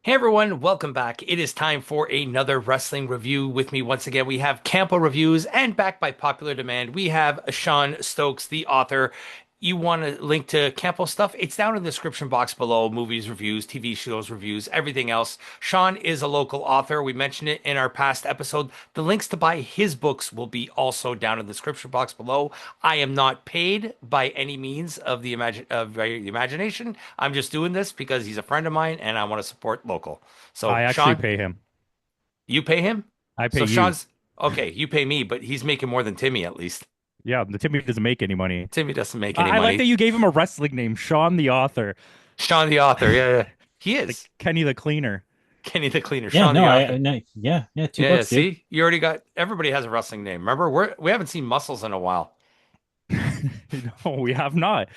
Hey everyone, welcome back. It is time for another wrestling review. With me once again, we have Campo.Reviews, and back by popular demand, we have Sean Stokes, the author. You want a link to Campo stuff? It's down in the description box below. Movies reviews, TV shows reviews, everything else. Sean is a local author. We mentioned it in our past episode. The links to buy his books will be also down in the description box below. I am not paid by any means of the imagination. I'm just doing this because he's a friend of mine and I want to support local. So, I actually Sean, pay him. you pay him? I pay So you. Sean's okay, you pay me, but he's making more than Timmy at least. Yeah, the Timmy doesn't make any money. Timmy doesn't make any I like that money. you gave him a wrestling name, Sean the author, Sean the author, yeah, yeah. He like is. Kenny the cleaner. Kenny the cleaner, Yeah, Sean no, the I author. no, yeah, two Yeah, yeah. bucks, dude. See, you already got everybody has a wrestling name. Remember, we haven't seen Muscles in a while. No, we have not.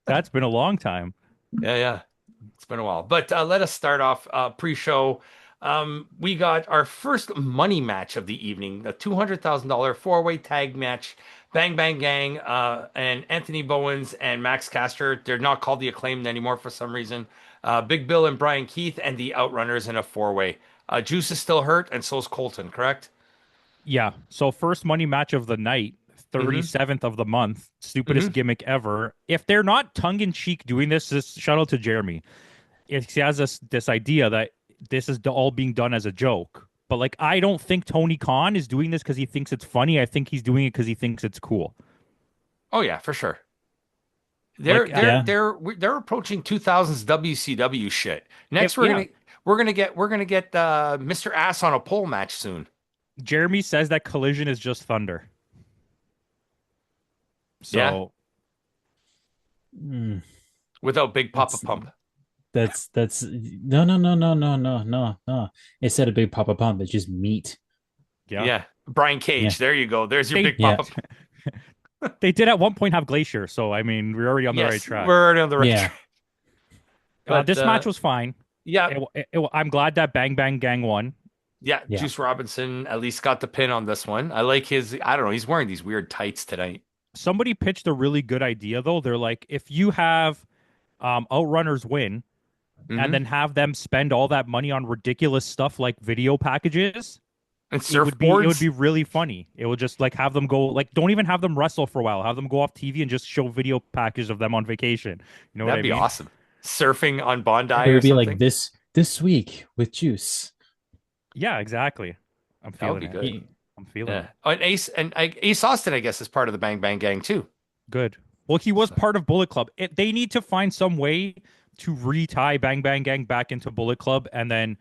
That's been a long time. Yeah, yeah. It's been a while. But let us start off pre-show. We got our first money match of the evening, the $200,000 four-way tag match. Bang Bang Gang and Anthony Bowens and Max Caster. They're not called the Acclaimed anymore for some reason. Big Bill and Brian Keith and the Outrunners in a four-way. Juice is still hurt, and so is Colton, correct? Yeah. So first money match of the night, Mm-hmm. 37th of the month. Stupidest Mm-hmm. gimmick ever. If they're not tongue in cheek doing this, just shout out to Jeremy. If he has this idea that this is all being done as a joke. But like I don't think Tony Khan is doing this because he thinks it's funny. I think he's doing it because he thinks it's cool. Oh yeah, for sure. They're Like they're Yeah, they're they're approaching 2000s WCW shit. if Next, we're yeah, gonna get Mr. Ass on a pole match soon. Jeremy says that Collision is just Thunder. Yeah, So mm, without Big Papa that's Pump. that's no. Instead of Big Papa Pump, it's just meat. yeah, Yeah, Brian Yeah, Cage. There you go. There's your they Big yeah, Papa. they did at one point have Glacier. So I mean, we're already on the right Yes, track. we're already on the right yeah, track. But This match was fine. yeah, I'm glad that Bang Bang Gang won. yeah, yeah. Juice Robinson at least got the pin on this one. I like his. I don't know. He's wearing these weird tights tonight. Somebody pitched a really good idea though. They're like, if you have Outrunners win and Hmm. then have them spend all that money on ridiculous stuff like video packages, And it would be surfboards. really funny. It would just like have them go like don't even have them wrestle for a while. Have them go off TV and just show video packages of them on vacation. You know what That'd I be mean? awesome. Surfing on Bondi It or would be like something. this week with Juice. Yeah, exactly. I'm That would feeling be it. good. I'm feeling Yeah. it. Oh, and Ace Austin, I guess, is part of the Bang Bang Gang too. Good. Well, he was So, part of Bullet Club. They need to find some way to retie Bang Bang Gang back into Bullet Club, and then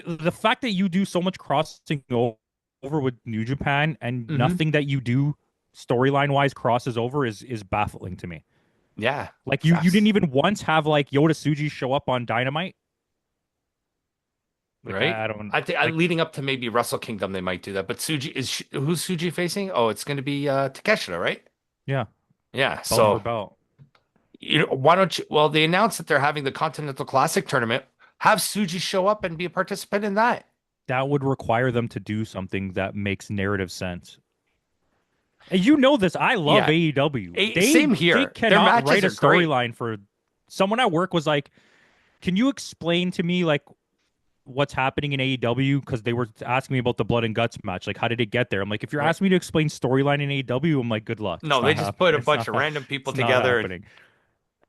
the fact that you do so much crossing over with New Japan and hmm. nothing that you do storyline wise crosses over is baffling to me. Yeah. Like you didn't Fast. even once have like Yoda Suji show up on Dynamite. Like Right. I don't I think like leading up to maybe Wrestle Kingdom, they might do that. But who's Suji facing? Oh, it's going to be Takeshita, right? yeah, Yeah. belt for So, belt. why don't you? Well, they announced that they're having the Continental Classic tournament. Have Suji show up and be a participant in that. That would require them to do something that makes narrative sense. And you know this. I love Yeah. AEW. Same They here. Their cannot matches write a are great. storyline for someone at work was like, "Can you explain to me like what's happening in AEW?" Because they were asking me about the blood and guts match. Like, how did it get there? I'm like, if you're Right. asking me to explain storyline in AEW, I'm like, good luck. No, they just put a It's bunch not. of random people It's not together and happening.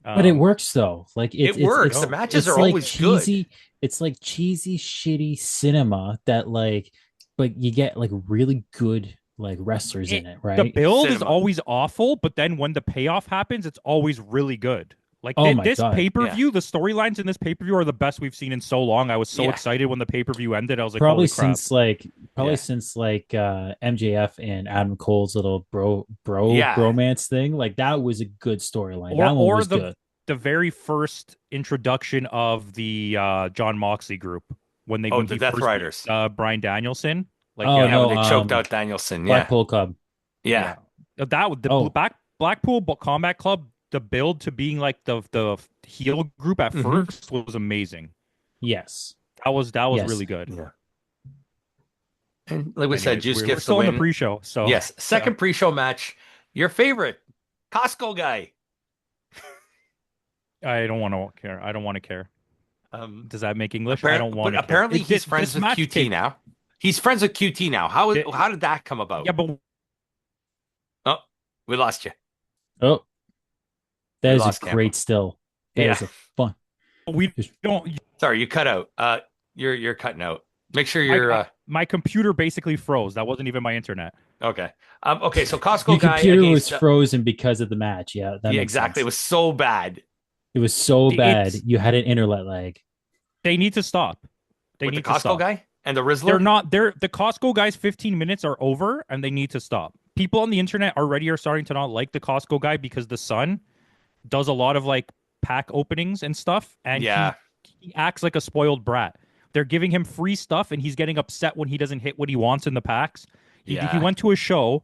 But it Um, works though. Like it it's it's works. The it's no, matches it's are like always good. cheesy. It's like cheesy, shitty cinema that like, but you get like really good like wrestlers it in it, the right? build is Cinema. always awful, but then when the payoff happens, it's always really good. Like Oh my this God. pay per Yeah. view, the storylines in this pay per view are the best we've seen in so long. I was so Yeah. excited when the pay per view ended. I was like, Probably holy crap! since like probably Yeah. since like MJF and Adam Cole's little bro Yeah. bromance thing. Like that was a good storyline. Or That one or was the good. the very first introduction of the John Moxley group Oh, when the he Death first beat Riders. Brian Danielson. Like Oh yeah, Yeah, that when no, was they choked out Danielson. Yeah. Blackpool Club. Yeah. yeah. That the Oh, Blackpool Combat Club. The build to being like the heel group at Hmm. first was amazing. yes. That was Yes. really good. Yeah. And like we said, Anyways, Juice we're gets the still in the win. pre-show, so Yes. yeah. Second pre-show match. Your favorite, Costco guy. I don't want to care. I don't want to care. Does that make English? I don't want but to kill. apparently he's friends with QT now. He's friends with QT now. How did that come about? Yeah, but Oh, we lost you. Oh, that We is a lost Campo. great still. That Yeah. is a fun. we don't. Sorry, you cut out. You're cutting out. Make sure My, you're my computer basically froze. That wasn't even my internet. okay. Okay, so Your Costco guy computer was against frozen because of the match. Yeah, that yeah, makes exactly. It sense. was so bad It was so bad. It's You had an internet lag. They need to stop. They with the need to Costco stop. guy and the They're Rizzler. not. The Costco guys' 15 minutes are over, and they need to stop. People on the internet already are starting to not like the Costco guy because the son does a lot of like pack openings and stuff, and Yeah, he acts like a spoiled brat. They're giving him free stuff, and he's getting upset when he doesn't hit what he wants in the packs. He yeah. went to a show,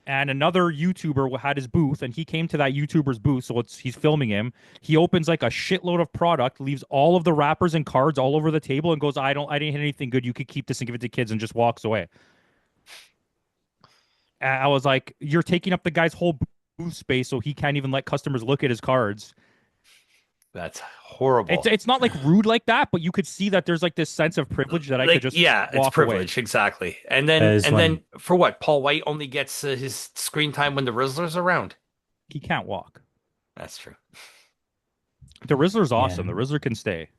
and another YouTuber had his booth, and he came to that YouTuber's booth, so he's filming him. He opens like a shitload of product, leaves all of the wrappers and cards all over the table, and goes, I didn't hit anything good. You could keep this and give it to kids," and just walks away. And I was like, you're taking up the guy's whole booth space, so he can't even let customers look at his cards. That's horrible. It's not like rude like that, but you could see that there's like this sense of privilege that I could just yeah, it's walk privilege away. exactly. And That is then funny. for what? Paul White only gets his screen time when the Rizzler's around. He can't walk. That's true. The Rizzler's awesome. Yeah. The Rizzler can stay.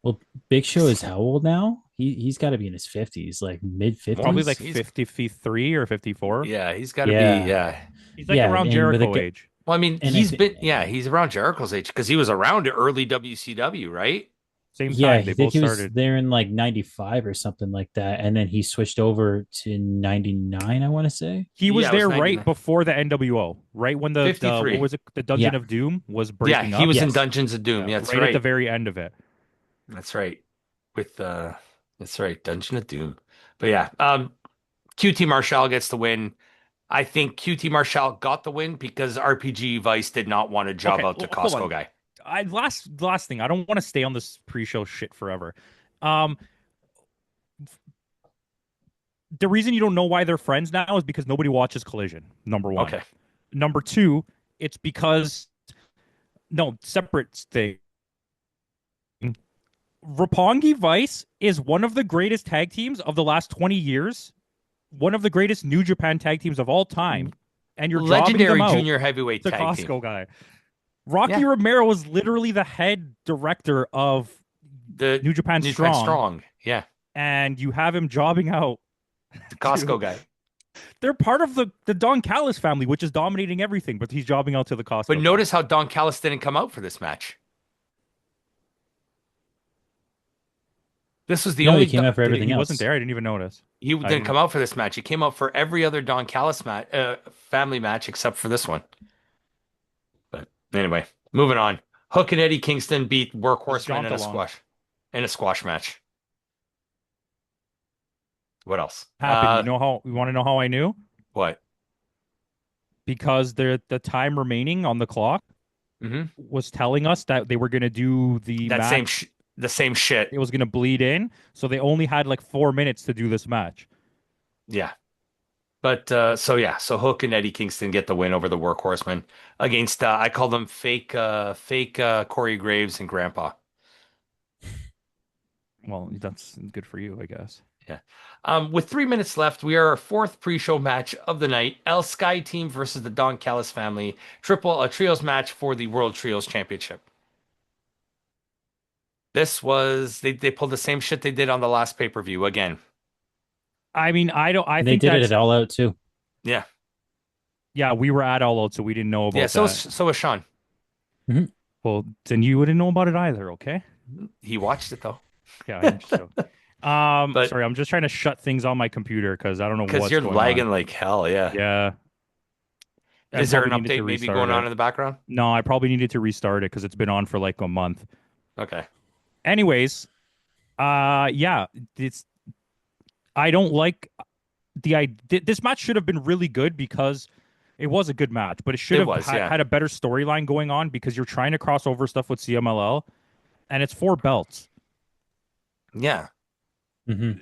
Well, Big Show is how old now? He's got to be in his 50s, like mid 50s. Probably like He's- 53 or 54. Yeah, he's got to Yeah. be. Yeah. He's like Yeah, around and with Jericho a- age. Well, I mean, And he's around Jericho's age because he was around early WCW, right? Same Yeah, time. They I think both he was started. there in like 95 or something like that. And then he switched over to 99, I want to say. He was Yeah, it was there 99. right before the NWO, right when the 53. what was it? The Dungeon Yeah. of Doom was Yeah, breaking up. he was in Yes. Dungeons of Doom. Yeah, that's right right. at the very end of it. That's right. With that's right, Dungeon of Doom. But yeah, QT Marshall gets the win. I think QT Marshall got the win because RPG Vice did not want to job Okay, out to hold Costco on. guy. Last thing. I don't want to stay on this pre-show shit forever. The reason you don't know why they're friends now is because nobody watches Collision. Number one. Okay. Number two, it's because separate thing. Roppongi Vice is one of the greatest tag teams of the last 20 years, one of the greatest New Japan tag teams of all time, and you're jobbing Legendary them out junior heavyweight to tag Costco team. guy. Rocky Yeah. Romero was literally the head director of The New Japan New Strong, Japan Strong. Yeah. and you have him jobbing out. The Costco guy. They're part of the Don Callis family, which is dominating everything, but he's jobbing out to the Costco But guy. notice how Don Callis didn't come out for this match. This was the No, only he came out for He everything else. wasn't there. I didn't even notice. He didn't come out for this match. He came out for every other Don Callis family match except for this one. But anyway, moving on. Hook and Eddie Kingston beat Workhorsemen in a squash match. What else? Happened. You want to know how I knew? What? Because the time remaining on the clock Mm-hmm. was telling us that they were going to do the That match. the same shit. It was going to bleed in, so they only had like 4 minutes to do this match. Yeah. But so Hook and Eddie Kingston get the win over the Workhorsemen against I call them fake Corey Graves and Grandpa. Well, that's good for you, I guess. Yeah. With 3 minutes left, we are our fourth pre-show match of the night. El Sky Team versus the Don Callis family. A trios match for the World Trios Championship. This was they pulled the same shit they did on the last pay-per-view again. I mean, I And they think did it that's, at All Out too. Yeah. yeah, we were at All Out, so we didn't know about Yeah, so that. so was Sean. Well, then you wouldn't know about it either, okay? He watched it though. Yeah, I'm just joking. But- Sorry, I'm just trying to shut things on my computer because I don't know Because what's you're going lagging on. like hell, yeah. Yeah. I Is there an probably needed update to maybe restart going it. on in the background? No, I probably needed to restart it because it's been on for like a month. Okay. Anyways, yeah, I don't like this match should have been really good because it was a good match, but it should have had a better storyline going on because you're trying to cross over stuff with CMLL, and it's 4 belts. Yeah. Mm-hmm.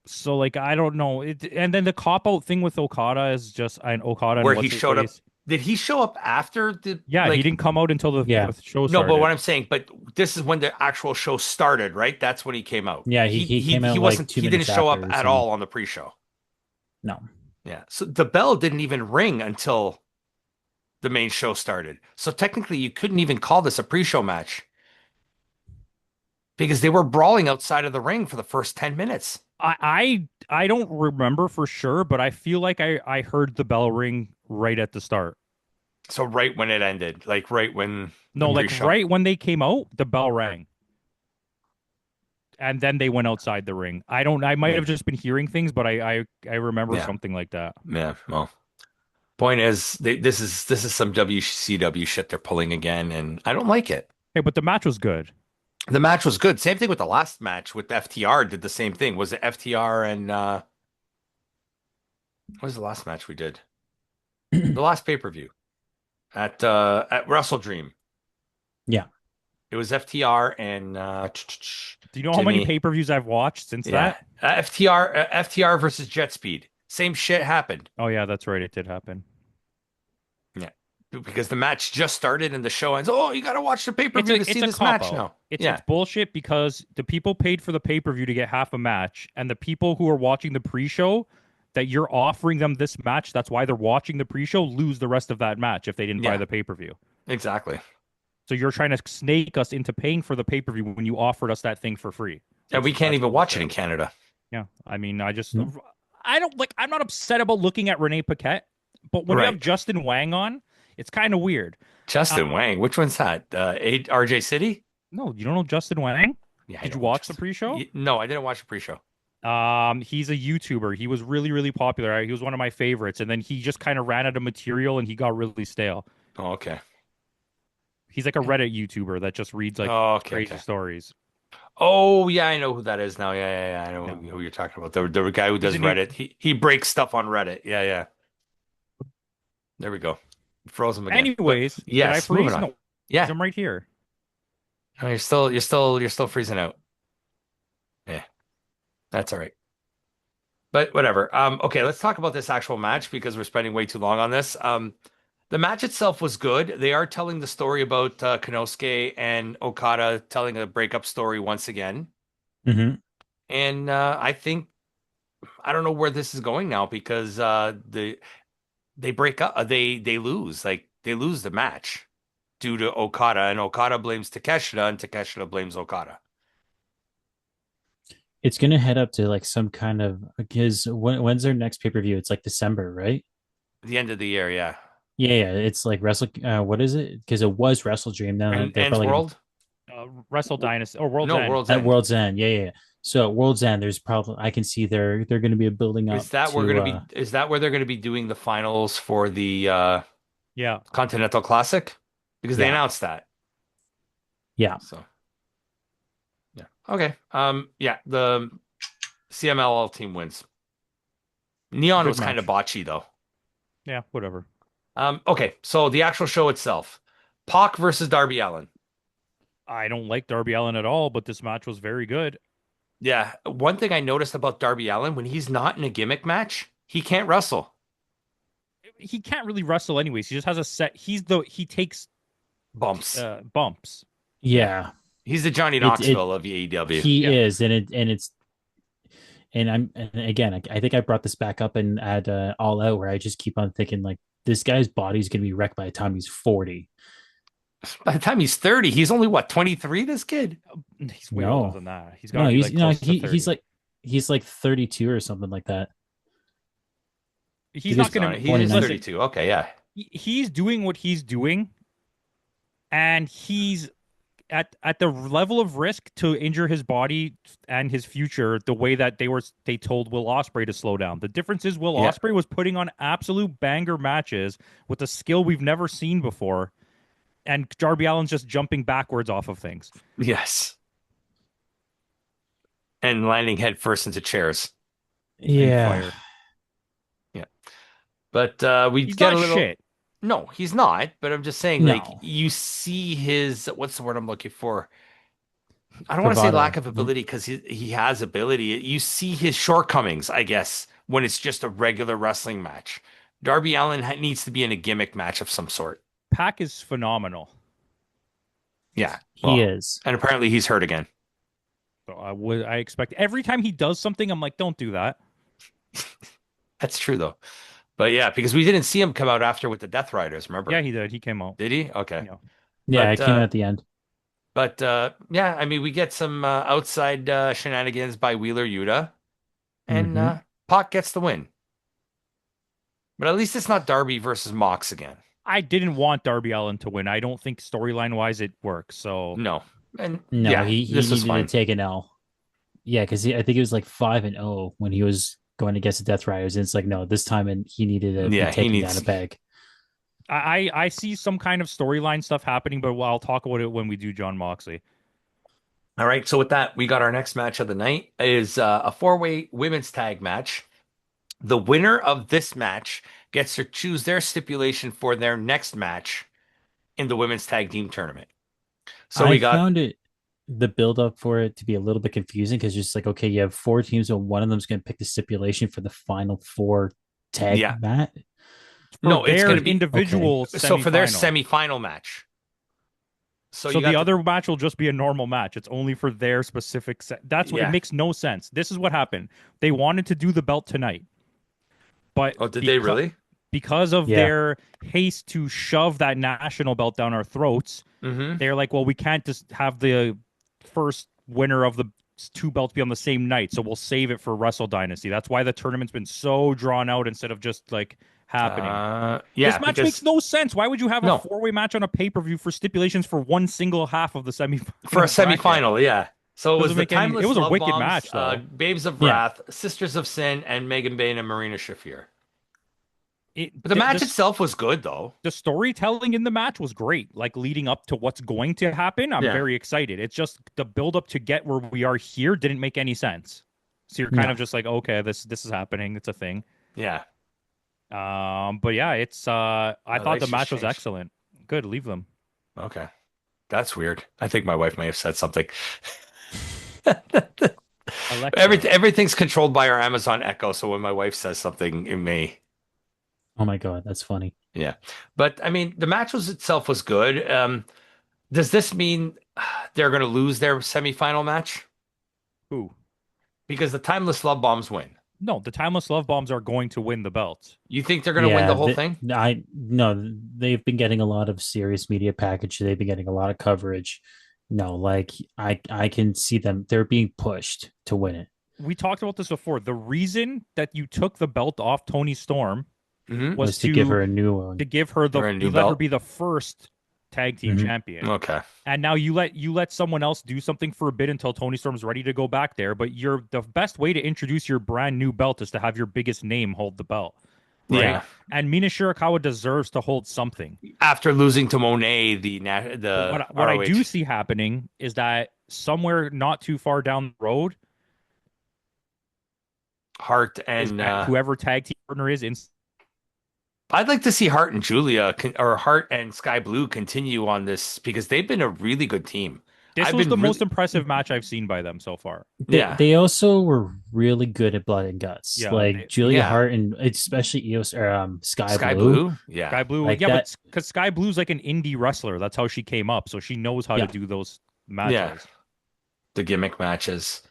So like I don't know, and then the cop out thing with Okada is just Okada Where and he what's his showed up. face. Did he show up after the? Yeah, he didn't come out until the show No, started. but what I'm saying, but this is when the actual show started, right? That's when he came out. Yeah, He he he came he out like wasn't two he didn't minutes show up after or at something. all on the pre-show. No. Yeah. So the bell didn't even ring until the main show started. So technically you couldn't even call this a pre-show match because they were brawling outside of the ring for the first 10 minutes. I don't remember for sure, but I feel like I heard the bell ring right at the start. So right when it ended, like right when the No, like pre-show. right when they came out, the bell rang. And then they went outside the ring. I might Yeah. have just been hearing things, but I remember Yeah. something like that. Yeah. Well, point is this is some WCW shit they're pulling again, and I don't like it. Hey, but the match was good. The match was good. Same thing with the last match with FTR did the same thing. Was it FTR and what was the last match we did? The last pay-per-view at Wrestle Dream. Yeah. It was FTR and Do you know how many Jimmy. pay-per-views I've watched since Yeah. that? FTR versus Jet Speed. Same shit happened. Oh yeah, that's right. It did happen. Yeah. Because the match just started and the show ends. Oh, you got to watch the It's pay-per-view to a see it's a this cop match out. now. It's Yeah. bullshit because the people paid for the pay-per-view to get half a match, and the people who are watching the pre-show that you're offering them this match, that's why they're watching the pre-show, lose the rest of that match if they didn't buy Yeah. the pay-per-view. Exactly. So you're trying to snake us into paying for the pay-per-view when you offered us that thing for free. And we can't That's even watch it bullshit. in Canada. Yeah, I mean, Mhm. I don't like. I'm not upset about looking at Renee Paquette, but when you have Right. Justin Wang on, it's kind of weird. Justin Um, Wang. Which one's that? RJ City? no, you don't know Justin Wang? Yeah, I Did know you who watch the Justin. pre-show? No, I didn't watch the pre-show. He's a YouTuber. He was really, really popular. He was one of my favorites, and then he just kind of ran out of material and he got really stale. Oh, okay. He's like a Reddit YouTuber that just reads like Oh, okay, crazy okay. stories. Oh, yeah, I know who that is now. Yeah, yeah, yeah. I know Yeah, who you're talking about. The guy who he's does a new. Reddit. He breaks stuff on Reddit. Yeah, yeah. There we go. Froze him again. But Anyways, did I yes, moving freeze? on. No, Yeah. I'm right here. No, you're still freezing out. Yeah, that's all right. But whatever. Okay, let's talk about this actual match because we're spending way too long on this. The match itself was good. They are telling the story about Konosuke and Okada telling a breakup story once again. Hmm. And I think I don't know where this is going now because they break up, they lose, like they lose the match due to Okada, and Okada blames Takeshita, and Takeshita blames Okada. It's gonna head up to like some kind of because when's their next pay-per-view? It's like December, right? The end of the year, yeah. Yeah, yeah. It's like Wrestle. What is it? Because it was Wrestle Dream. Now And they're ends probably gonna World? Wrestle Dynasty or World's No, End. World's at End. World's End. Yeah, yeah, yeah. So at World's End, there's probably I can see they're going to be building up to. Is that where they're gonna be doing the finals for the Yeah, Continental Classic? Because they Yeah, announced that. yeah. So yeah. Okay. Yeah, the CMLL team wins. Neon good was kind of match. botchy though. Yeah, whatever. Okay, so the actual show itself. Pac versus Darby Allin. I don't like Darby Allin at all, but this match was very good. Yeah, one thing I noticed about Darby Allin, when he's not in a gimmick match, he can't wrestle. He can't really wrestle anyways. He just has a set. He takes Bumps. bumps. Yeah. Yeah. He's the Johnny It Knoxville of AEW. he Yeah. is, and it's and again, I think I brought this back up and at All Out where I just keep on thinking like this guy's body's gonna be wrecked by the time he's 40. By the time he's 30, he's only what, 23, this kid? He's way older No, than that. He's got no, to be he's like close to he's 30. like he's like 32 or something like that. He's He's not going to He is 29. 32. Okay, yeah. he's doing what he's doing, and he's at the level of risk to injure his body and his future the way that they told Will Ospreay to slow down. The difference is Will Yeah. Ospreay was putting on absolute banger matches with a skill we've never seen before, and Darby Allin's just jumping backwards off of things. Yes. And landing headfirst into chairs. And Yeah. fire. Yeah. But we He's get not a little. shit. No, he's not. But I'm just saying, like, No. you see his. What's the word I'm looking for? I don't want to say Bravado. lack of ability because he has ability. You see his shortcomings, I guess, when it's just a regular wrestling match. Darby Allin needs to be in a gimmick match of some sort. Pac is phenomenal. Yeah. He Well, is. and apparently he's hurt again. So I expect every time he does something, I'm like, don't do that. That's true though. But yeah, because we didn't see him come out after with the Death Riders, Yeah, remember? he did. He came out. Did he? Okay. Yeah. Yeah, But it came out at the end. yeah, I mean we get some outside shenanigans by Wheeler Yuta and Hmm. Pac gets the win. But at least it's not Darby versus Mox again. I didn't want Darby Allin to win. I don't think storyline wise it works. So No. And No, yeah, he this was needed to fine. take an L. Yeah, because I think he was like 5-0 when he was going against the Death Riders. And it's like, no, this time and he needed to be Yeah, he taken down a needs. peg. I see some kind of storyline stuff happening, but I'll talk about it when we do John Moxley. All right, so with that, we got our next match of the night is a four-way women's tag match. The winner of this match gets to choose their stipulation for their next match in the women's tag team tournament. So I we got found the build up for it to be a little bit confusing because just like, okay, you have four teams, and one of them's going to pick the stipulation for the final four tag yeah, mat. For no, it's their going to be Okay. individual so for their semifinal. semi-final match. So So you the got the other match will just be a normal match. It's only for their specific set. That's what it yeah. makes no sense. This is what happened. They wanted to do the belt tonight, but Oh, did they really? because of Yeah. their haste to shove that national belt down our throats, Mm-hmm. they're like, well, we can't just have the first winner of the two belts be on the same night, so we'll save it for Wrestle Dynasty. That's why the tournament's been so drawn out instead of just like happening. Yeah, This match makes because no sense. Why would you have a no, four-way match on a pay-per-view for stipulations for one single half of the for a semifinal bracket? semi-final, yeah. So it was Doesn't the make any. It Timeless was a Love wicked Bombs, match, though. Babes of Yeah. Wrath, Sisters of Sin, and Megan Bayne and Marina Shafir. It, But the the, match the itself was good, though. the storytelling in the match was great. Like leading up to what's going to happen, I'm Yeah. very excited. It's just the build up to get where we are here didn't make any sense. So you're kind No. of just like, okay, this is happening. It's a thing. Yeah. But yeah, it's I thought lights the just match was changed. excellent. Good, leave them. Okay. That's weird. I think my wife may have said something. Alexa. Everything's controlled by our Amazon Echo, so when my wife says something, it may. Oh my God, that's funny. Yeah. But I mean, the match was itself was good. Does this mean they're going to lose their semifinal match? Who? Because the Timeless Love Bombs win. No, the Timeless Love Bombs are going to win the belt. You think they're going to win Yeah, the whole thing? I no, they've been getting a lot of serious media package. They've been getting a lot of coverage. No, like I can see them. They're being pushed to win it. We talked about this before. The reason that you took the belt off Tony Storm Mm-hmm. was To give her a new one. to give her Or a new you let her belt? be the first tag team Mhm. champion. Okay. And now you let someone else do something for a bit until Tony Storm's ready to go back there. But the best way to introduce your brand new belt is to have your biggest name hold the belt. Right. Yeah. And Mina Shirakawa deserves to hold something. After losing to Monet, the But what I ROH. do see happening is that somewhere not too far down the road, Hart is and that whoever tag team partner is in I'd like to see Hart and Julia or Hart and Sky Blue continue on this because they've been a really good team. this I've was been the really, most impressive match I've seen by them so far. Yeah. They also were really good at blood and guts. Yeah, Like Julia yeah. Hart and especially EOS or Sky Blue. Blue. Yeah. Sky Blue, Like yeah, that- but because Sky Blue's like an indie wrestler, that's how she came up, so she knows how Yeah. to do those matches. Yeah. The gimmick matches.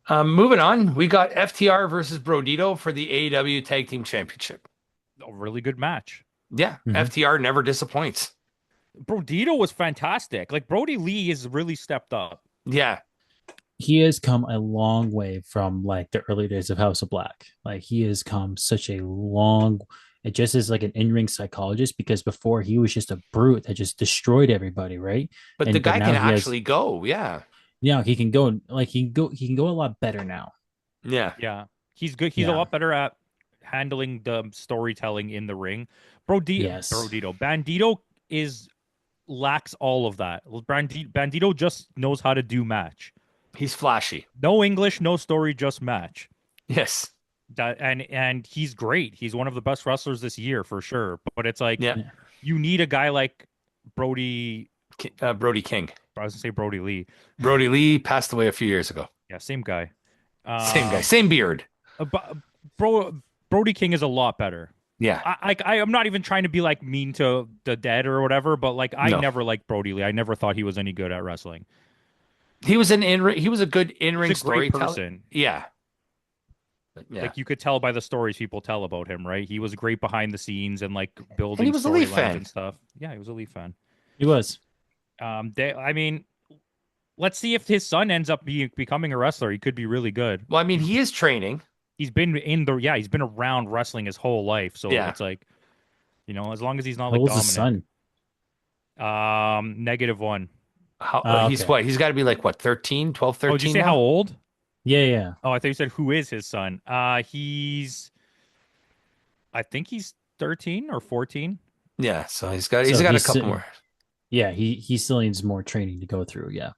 Moving on, we got FTR versus Brodito for the AEW Tag Team Championship. A really good match. Yeah, Mhm. FTR never disappoints. Brodito was fantastic. Like Brody Lee has really stepped up. Yeah, He has come a long way from like the early days of House of Black. Like he has come such a long. It just is like an in-ring psychologist because before he was just a brute that just destroyed everybody, right? but And the guy now can he has- actually go. Yeah, Yeah, he can go like he can go a lot better now. yeah, Yeah. He's good. He's a Yeah. lot better at handling the storytelling in the ring. Yes. Bandito lacks all of that. Bandito just knows how to do match. he's flashy. No English, no story, just match. Yes, And he's great. He's one of the best wrestlers this year for sure. But it's like yeah. you need a guy like Brody. Brody King. I was gonna say Brody Lee. Brody Lee passed away a few years ago. Yeah, same guy. Same guy, same beard. But Brody King is a lot better. Yeah. I'm not even trying to be like mean to the dead or whatever, but like I No. never liked Brody Lee. I never thought he was any good at wrestling. He was a good He's in-ring a great storyteller. person. Yeah. Yeah. Like you could tell by the stories people tell about him, right? He was great behind the scenes and like And he building was a Leaf storylines fan. and stuff. Yeah, he was a Leaf fan. He was. I mean, let's see if his son ends up becoming a wrestler. He could be really good. Well, I mean, he is training. He's been around wrestling his whole life. So Yeah. it's like, as long as he's not How like old's his Dominic. son? -1. He's Okay. what? He's got to be like what, 13, 12, Oh, did you 13 say how now? old? Yeah, yeah. Oh, I thought you said who is his son. I think he's 13 or 14. Yeah, so he's So got a he's couple more. yeah, he still needs more training to go through. Yeah.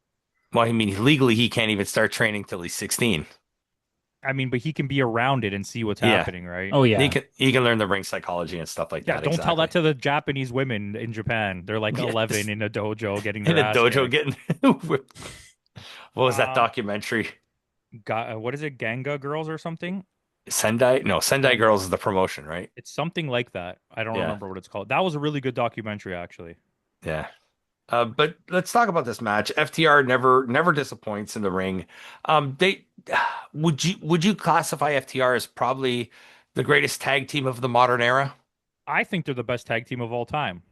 Well, I mean, legally he can't even start training till he's 16. I mean, but he can be around it and see what's Yeah. happening, right? Oh yeah. He can learn the ring psychology and stuff like Yeah, that. don't tell Exactly. that to the Japanese women in Japan. They're like Yes. 11 in a dojo getting In their a ass dojo kicked. getting whipped. What was that Um, documentary? what is it? Ganga Girls or something? Sendai? No, Sendai Girls is the promotion, right? It's something like that. I don't Yeah. remember what it's called. That was a really good documentary, actually. Yeah. But let's talk about this match. FTR never disappoints in the ring. They would you classify FTR as probably the greatest tag team of the modern era? I think they're the best tag team of all time.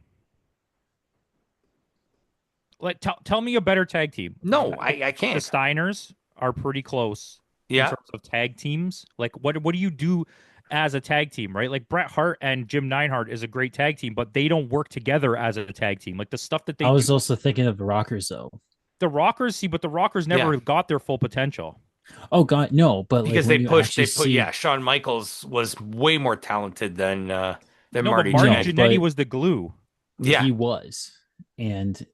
Like, tell me a better tag team. No, I The can't. Steiners are pretty close in Yeah, terms of tag teams. Like, what do you do as a tag team, right? Like Bret Hart and Jim Neidhart is a great tag team, but they don't work together as a tag team. Like the stuff that they I do, was also thinking of the Rockers though. the Rockers see, but the Rockers yeah. never got their full potential. Oh God, no! But like Because when you actually yeah, see, Shawn Michaels was way more talented than No, but Marty Marty no, Jannetty. Jannetty but was the glue. Yeah, he was, and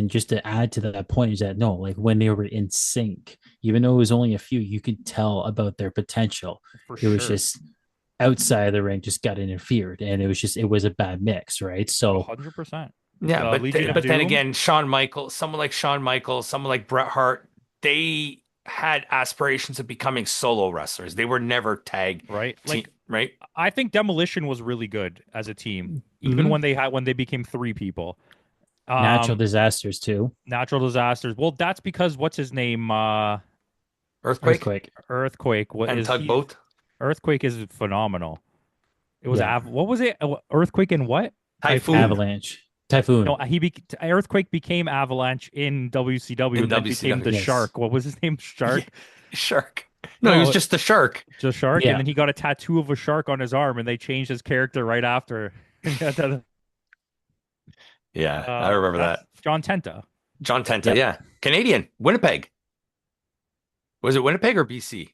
just to add to that point is that no, like when they were in sync, even though it was only a few, you could tell about their potential. For It was sure. just outside of the ring, just got interfered, and it was a bad mix, right? So 100%. yeah, Legion of but then Doom. again, Shawn Michaels, someone like Bret Hart, they had aspirations of becoming solo wrestlers. They were never tag Right? team, Like right? I think Demolition was really good as a team, even Hmm. when they became three people. natural Um, disasters too. Natural disasters. Well, that's because what's his name? Earthquake Earthquake. Earthquake. What and is he? Tugboat, Earthquake is phenomenal. It was Yeah. What was it? Earthquake and what? Typhoon Avalanche. Typhoon. No, Earthquake became Avalanche in WCW in and then became the WCW. Yes. Shark. What was his name? Yeah, Shark. Shark. No, he was No, just the shark. just Shark. And Yeah. then he got a tattoo of a shark on his arm, and they changed his character right after. Yeah, I remember That's that. John Tenta. John Tenta, Yep. yeah. Canadian, Winnipeg. Was it Winnipeg or BC?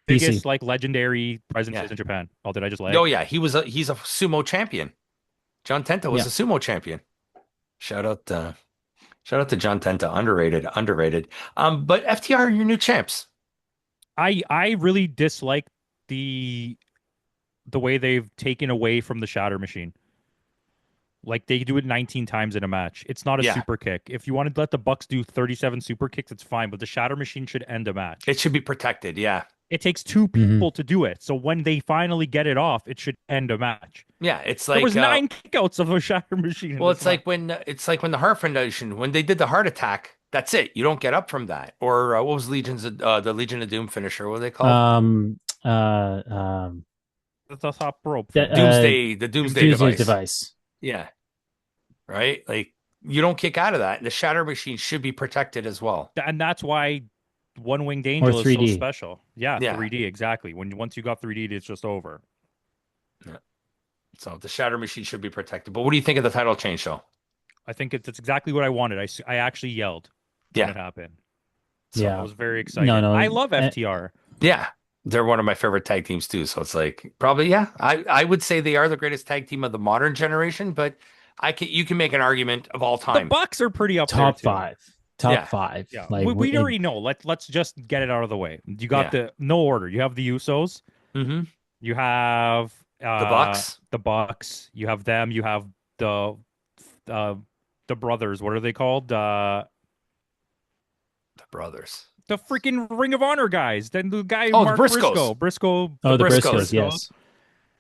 Biggest BC. like legendary presences Yeah. in Japan. Oh, did I just lag? Oh yeah, he's a sumo champion. John Tenta was Yeah. a sumo champion. Shout out shout out to John Tenta. Underrated, underrated. But FTR are your new champs. I really dislike the the way they've taken away from the shatter machine. Like they do it 19 times in a match. It's not a Yeah. super kick. If you want to let the Bucks do 37 super kicks, it's fine, but the shatter machine should end a match. It should be protected. Yeah. It takes two people to do it. So when they finally get it off, it should end a match. Yeah. It's There like was 9 kickouts of a shatter machine. well, it's like when the Heart Foundation, when they did the heart attack, that's it. You don't get up from that. Or what was the Legion of Doom finisher? What were they called? the top rope. That, The Doomsday Doomsday device. Yeah. Right? Like you don't kick out of that. The shatter machine should be protected as well. And that's why One Winged Angel is so 3D. special. Yeah, Yeah. 3D exactly. Once you got 3D, it's just over. Yeah. So the shatter machine should be protected. But what do you think of the title change, though? I think it's exactly what I wanted. I actually yelled when Yeah. it happened. So, Yeah. I was very excited. No, I love FTR. yeah. They're one of my favorite tag teams too. So it's like probably, yeah. I would say they are the greatest tag team of the modern generation, but you can make an argument of all The time. Bucks are pretty up top there too. five. Top Yeah. five. Yeah, Like we already know. Let's just get it out of the way. You got the no order. You have the Usos. Mm-hmm. You have The Bucks. The Bucks. You have them. You have the brothers. What are they called? The brothers. The freaking Ring of Honor guys. Then the guy Oh, the Mark Briscoes. Briscoe. Oh, the Briscoes. Briscoes, yes.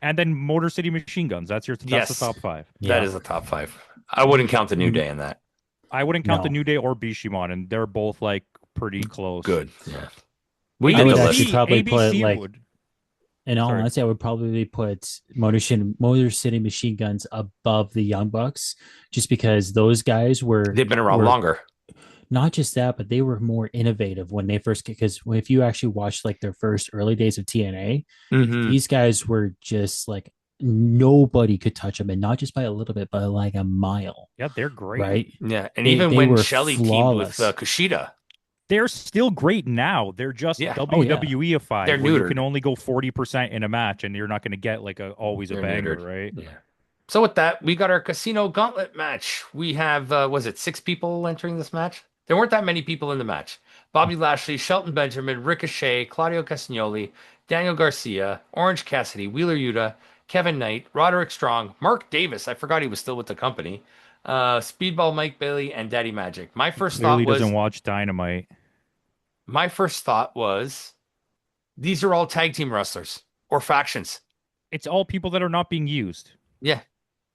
And then Motor City Machine Guns. That's the Yes, top five. that Yeah. is a top five. I wouldn't count the New Day in that. I wouldn't count the No. New Day or Bishamon, and they're both like pretty close. Good. Yeah. We I did the would actually list. probably put ABC like, would. in all Sorry. honesty, I would probably put Motor City Machine Guns above the Young Bucks, just because those guys They've been around were longer. not just that, but they were more innovative when they first, because if you actually watched like their first early days of TNA, Hmm. these guys were just like nobody could touch them, and not just by a little bit, but like a mile, Yeah, they're great. right? Yeah. And They even they when were Shelley teamed with flawless. Kushida. They're still great now. They're just Yeah. Oh yeah, WWEified, They're where you can neutered. only go 40% in a match, and you're not going to get like always a They're banger, neutered. right? Yeah. So with that, we got our casino gauntlet match. We have was it 6 people entering this match? There weren't that many people in the match. Bobby Lashley, Shelton Benjamin, Ricochet, Claudio Castagnoli, Daniel Garcia, Orange Cassidy, Wheeler Yuta, Kevin Knight, Roderick Strong, Mark Davis. I forgot he was still with the company. Speedball Mike Bailey and Daddy Magic. He clearly doesn't watch Dynamite. My first thought was these are all tag team wrestlers or factions. It's all people that are not being used. Yeah.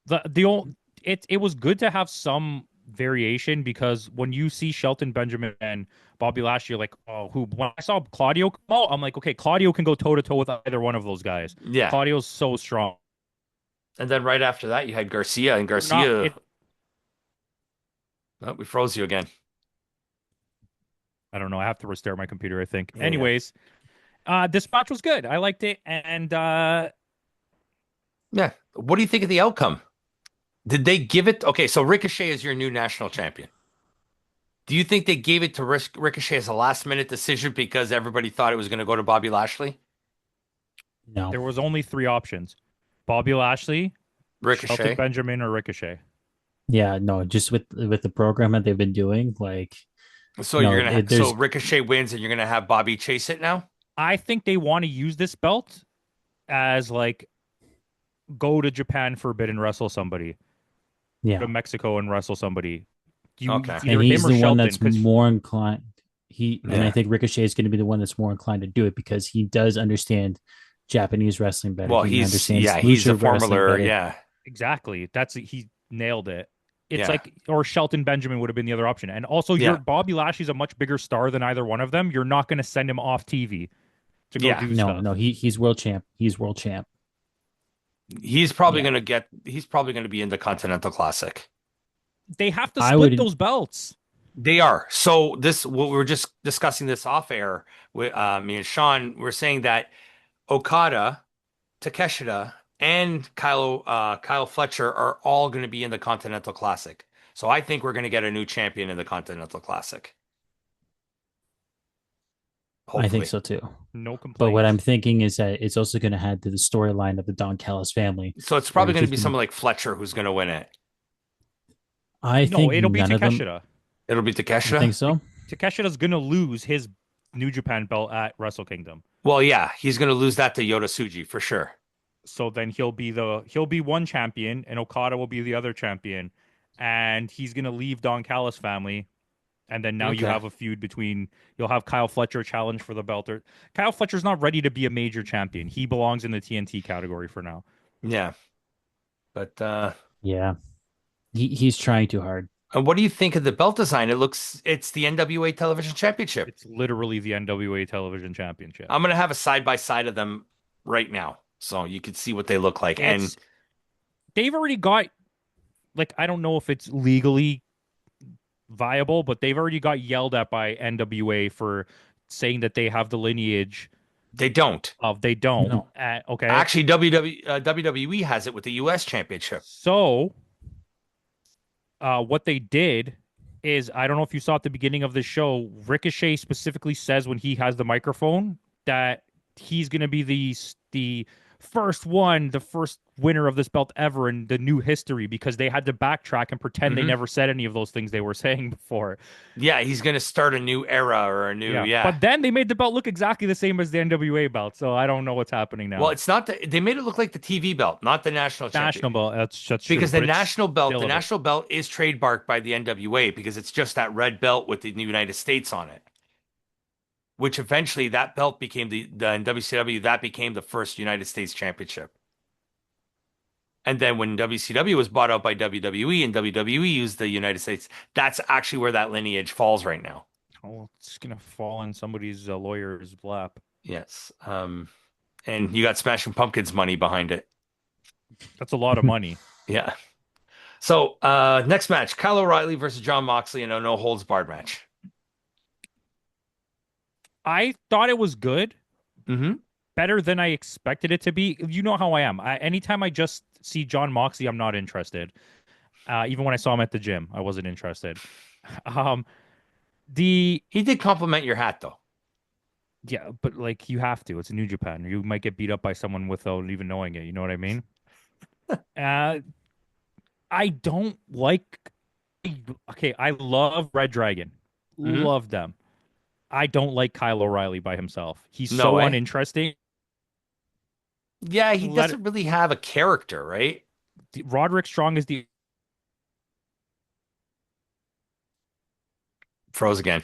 The old it was good to have some variation, because when you see Shelton Benjamin and Bobby Lashley, you're like, oh, who? When I saw Claudio come out, I'm like, okay, Claudio can go toe to toe with either one of those guys. Yeah. Claudio's so strong. And then right after that, you had Garcia, and You're not Garcia. it. Oh, we froze you again. I don't know. I have to restart my computer, I think. Yeah. Anyways, this match was good. I liked it, and Yeah. What do you think of the outcome? Did they give it? Okay, so Ricochet is your new national champion. Do you think they gave it to Ricochet as a last minute decision because everybody thought it was going to go to Bobby Lashley? no, there was only three options: Bobby Lashley, Shelton Ricochet. Benjamin, or Ricochet. yeah, no. Just with the program that they've been doing, like So you're no, gonna so there's Ricochet wins and you're gonna have Bobby chase it now? I think they want to use this belt as like go to Japan, forbidden wrestle somebody, go yeah, to Mexico and wrestle somebody. Okay. It's and either him he's or the one Shelton, that's because more inclined. And I Yeah. think Ricochet is going to be the one that's more inclined to do it because he does understand Japanese wrestling better. Well, He he's understands yeah, he's a lucha wrestling former, better. yeah. exactly. He nailed it. It's Yeah. like, or Shelton Benjamin would have been the other option. And also, your Yeah. Bobby Lashley's a much bigger star than either one of them. You're not going to send him off TV to go Yeah. do No, stuff. no, he's world champ. He's world champ. Yeah, He's probably gonna be in the Continental Classic. They have to I split would. those belts. They are. So this, what we were just discussing this off air with me and Sean, we're saying that Okada, Takeshita, and Kyle Fletcher are all going to be in the Continental Classic. So I think we're going to get a new champion in the Continental Classic. I think Hopefully. so too. No But what I'm complaints. thinking is that it's also going to add to the storyline of the Don Callis family, So it's where probably going to he's be going to. someone like Fletcher who's going to win it. I No, think it'll be none of them. Takeshita. It'll be You think Takeshita. so? Takeshita's going to lose his New Japan belt at Wrestle Kingdom. Well, yeah, he's going to lose that to Yota Tsuji for sure. So then he'll be one champion, and Okada will be the other champion, and he's gonna leave Don Callis family, and then now you Okay. have a feud between you'll have Kyle Fletcher challenge for the belt. Or Kyle Fletcher's not ready to be a major champion. He belongs in the TNT category for now. Yeah. But Yeah, he's trying too hard. and what do you think of the belt design? It's the NWA Television Championship. It's literally the NWA Television Championship. I'm gonna have a side by side of them right now, so you can see what they look like. And It's they've already got like I don't know if it's legally viable, but they've already got yelled at by NWA for saying that they have the lineage they don't. of they don't. No, Okay. Actually, WWE has it with the US Championship. So, what they did is, I don't know if you saw at the beginning of the show, Ricochet specifically says when he has the microphone that he's going to be the the first winner of this belt ever in the new history, because they had to backtrack and pretend they Mhm. never said any of those things they were saying before. Yeah, he's gonna start a new era or a new yeah. But then they made the belt look exactly the same as the NWA belt, so I don't know what's happening now. Well, it's not they made it look like the TV belt, not the national National champion. belt, that's true, Because but it's still the a bit. national belt is trademarked by the NWA because it's just that red belt with the United States on it. Which eventually that belt became the in WCW that became the first United States championship. And then when WCW was bought out by WWE and WWE used the United States, that's actually where that lineage falls right now. Oh, it's gonna fall in somebody's lawyer's lap. Yes. And you got Smashing Pumpkins money behind it. That's a lot of money. Yeah. So, next match, Kyle O'Reilly versus John Moxley in a no holds barred match. I thought it was good, Mm-hmm. better than I expected it to be. You know how I am. Anytime I just see John Moxley, I'm not interested. Even when I saw him at the gym, I wasn't interested. Um, the He did compliment your hat though. Yeah, but like you have to. It's New Japan. You might get beat up by someone without even knowing it. You know what I mean? Uh, I don't like. Okay, I love Red Dragon. Mm-hmm. Love them. I don't like Kyle O'Reilly by himself. He's No so way. uninteresting. Yeah, he Let doesn't really have a character, right? Roderick Strong is the Froze again.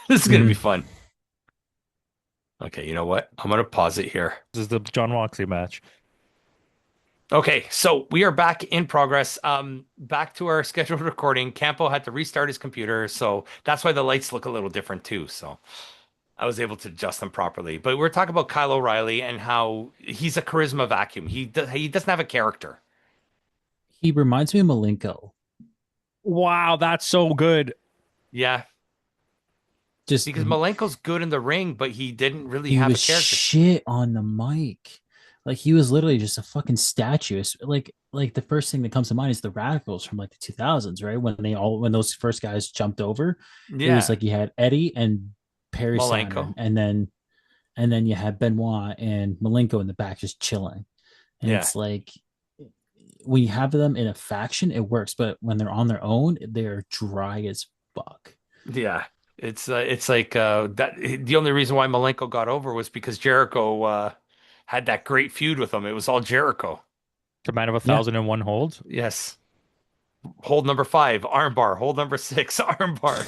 This is gonna be Mhm. fun. Okay, you know what? I'm gonna pause it here. this is the John Moxley match. Okay, so we are back in progress. Back to our scheduled recording. Campo had to restart his computer, so that's why the lights look a little different too. So I was able to adjust them properly. But we're talking about Kyle O'Reilly and how he's a charisma vacuum. He doesn't have a character. He reminds me of Malenko. Wow, that's so good. Yeah, Just because Malenko's good in the ring, but he didn't really he have a was character. shit on the mic. Like he was literally just a fucking statue. Like the first thing that comes to mind is the Radicals from like the 2000s, right? When those first guys jumped over, it was Yeah, like you had Eddie and Perry Malenko. Saturn, and then you had Benoit and Malenko in the back just chilling. And Yeah, it's like when you have them in a faction, it works, but when they're on their own, they're dry as fuck. yeah. It's like that. The only reason why Malenko got over was because Jericho had that great feud with him. It was all Jericho. The man of Yeah. 1,001 holds. Yes. Hold number 5, armbar. Hold number 6, armbar.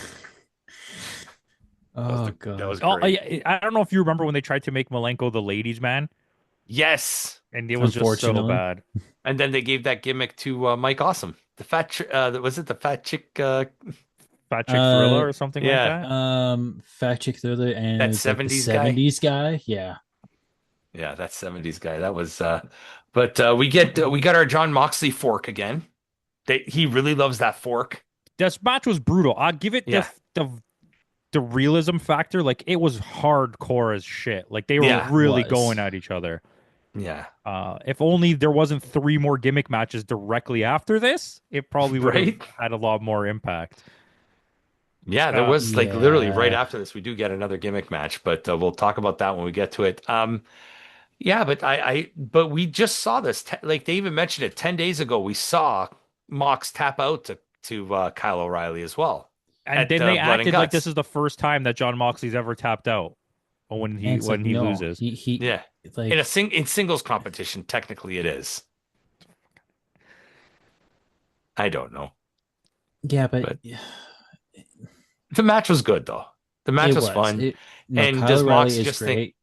Oh That was god. Oh, great. I don't know if you remember when they tried to make Malenko the ladies' man, Yes. and it was just so Unfortunately. bad. And then they gave that gimmick to Mike Awesome. Was it the fat chick? Fat Chick Uh Thriller or something like Yeah, that. Fat Chick Thriller, and it that was like the 70s guy. 70s guy. Yeah. Yeah, that 70s guy. That was. But we got our John Moxley fork again. He really loves that fork. This match was brutal. I'd give it Yeah, the realism factor. Like it was hardcore as shit. Like they were yeah, It really going was. at each other. yeah. If only there wasn't three more gimmick matches directly after this, it probably would have Right? had a lot more impact. Yeah, there Uh, was like literally right Yeah. after this, we do get another gimmick match, but we'll talk about that when we get to it. Yeah, but but we just saw this. Like they even mentioned it 10 days ago. We saw Mox tap out to Kyle O'Reilly as well and at then they Blood and acted like this Guts. is the first time that John Moxley's ever tapped out And it's like, when he no, loses. he Yeah, like in singles competition, technically it is. I don't know, yeah, but but the match was good though. The match it was was. fun. It no, And Kyle does O'Reilly Mox is just think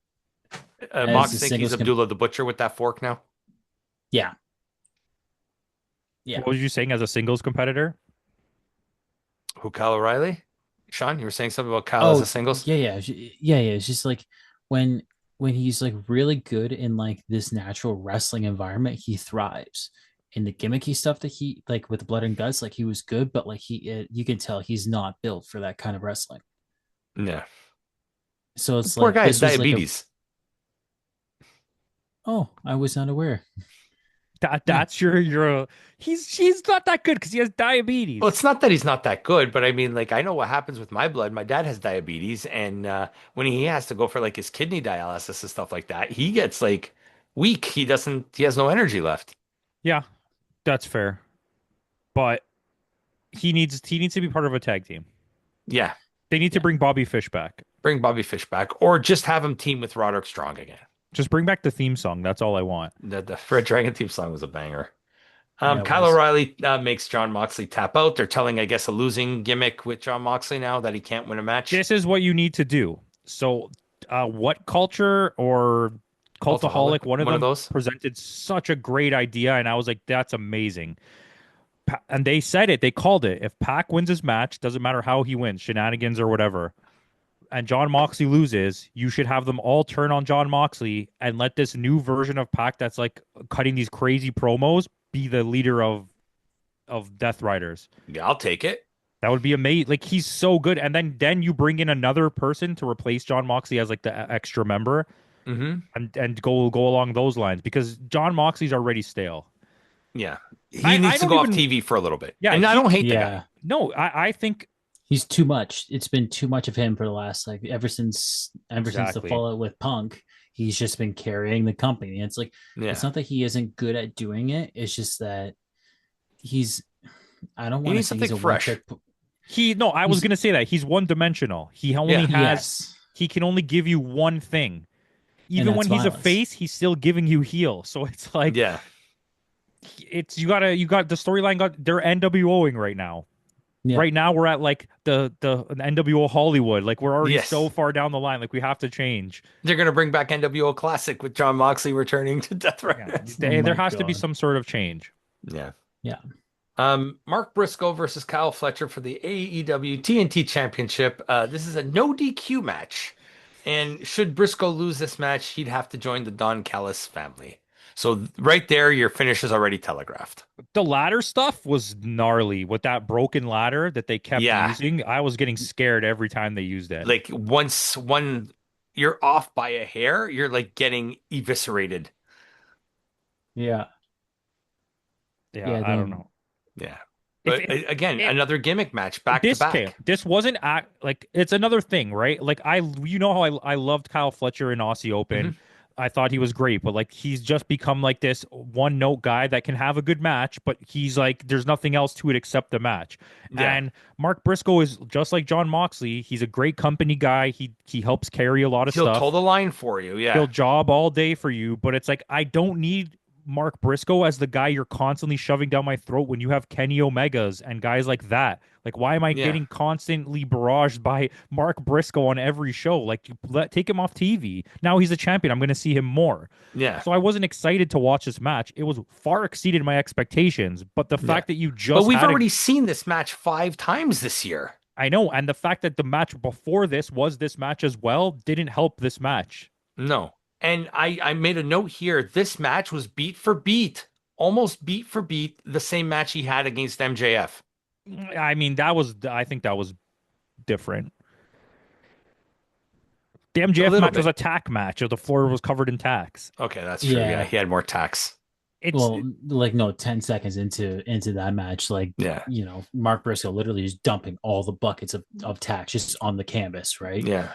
great as Mox the think he's Abdullah the Butcher with that fork now? yeah. Yeah. What was you saying as a singles competitor? Who, Kyle O'Reilly? Sean, you were saying something about Kyle as a Oh, singles? yeah. It's just like when when he's like really good in like this natural wrestling environment, he thrives. In the gimmicky stuff that he like with blood and guts, like he was good, but like you can tell he's not built for that kind of wrestling. Yeah. So The it's poor like guy has this was like a diabetes. oh, I was not aware. Yeah. That's your he's not that good because he has Well, diabetes. it's not that he's not that good, but I mean, like, I know what happens with my blood. My dad has diabetes, and when he has to go for like his kidney dialysis and stuff like that, he gets like weak. He has no energy left. Yeah, that's fair. But he needs to be part of a tag team. Yeah. They need to Yeah. bring Bobby Fish back. Bring Bobby Fish back, or just have him team with Roderick Strong again. Just bring back the theme song. That's all I want. The Red Dragon theme song was a banger. Yeah, it Kyle was. O'Reilly makes John Moxley tap out. They're telling, I guess, a losing gimmick with John Moxley now that he can't win a match. This is what you need to do. So, what culture or Cultaholic, one of One of them those. presented such a great idea, and I was like, that's amazing. And they said it, they called it. If Pac wins his match, doesn't matter how he wins, shenanigans or whatever, and John Moxley loses, you should have them all turn on John Moxley and let this new version of Pac that's like cutting these crazy promos be the leader of Death Riders. Yeah, I'll take it. That would be amazing. Like he's so good, and then you bring in another person to replace John Moxley as like the extra member, Mm-hmm. and go along those lines because John Moxley's already stale. Yeah. He I needs to don't go off even. TV for a little bit. Yeah, And I don't hate the Yeah. guy. no, I think He's too much. It's been too much of him for the last like ever since the exactly. fallout with Punk. He's just been carrying the company. And it's like Yeah. it's not that he isn't good at doing it. It's just that he's I don't He want to needs say he's something a one fresh. trick. I was He's gonna say that he's one dimensional. He only Yeah. has yes, he can only give you one thing. and Even that's when he's a violence. face, he's still giving you heel. So it's like Yeah. it's you got the storyline they're NWOing right now. Yeah, Right now we're at like the NWO Hollywood. Like we're already Yes. so far down the line. Like we have to change. They're going to bring back NWO Classic with John Moxley returning to Death Yeah. Riders. oh There my has to be god. some sort of change. Yeah. Yeah, Mark Briscoe versus Kyle Fletcher for the AEW TNT Championship. This is a no DQ match. And should Briscoe lose this match, he'd have to join the Don Callis family. So right there, your finish is already telegraphed. The ladder stuff was gnarly with that broken ladder that they kept Yeah. using. I was getting scared every time they used it. Like once you're off by a hair, you're like getting eviscerated. yeah, Yeah, yeah. I don't Then know. Yeah. If But again, it, another gimmick match back to back. this wasn't like it's another thing, right? Like you know how I loved Kyle Fletcher in Aussie Hmm. Open. I thought he was great, but like he's just become like this one note guy that can have a good match, but he's like there's nothing else to it except the match. Yeah. And Mark Briscoe is just like John Moxley. He's a great company guy. He helps carry a lot of He'll toe stuff. the line for you. He'll Yeah. job all day for you, but it's like I don't need Mark Briscoe as the guy you're constantly shoving down my throat when you have Kenny Omegas and guys like that. Like, why am I Yeah. getting constantly barraged by Mark Briscoe on every show? Like, take him off TV. Now he's a champion. I'm going to see him more. Yeah. So I wasn't excited to watch this match. It was far exceeded my expectations. But the Yeah. fact that you But just we've had already seen this match 5 times this year. I know, and the fact that the match before this was this match as well didn't help this match. No. And I made a note here. This match was beat for beat, almost beat for beat, the same match he had against MJF. I mean, I think that was different. The A MJF little match was bit. a tack match. The floor was covered in tacks. Okay, that's true. Yeah, Yeah. he had more tacks. It's well, like no, 10 seconds into that match, like Yeah. Mark Briscoe literally just dumping all the buckets of tax just on the canvas, right? Yeah.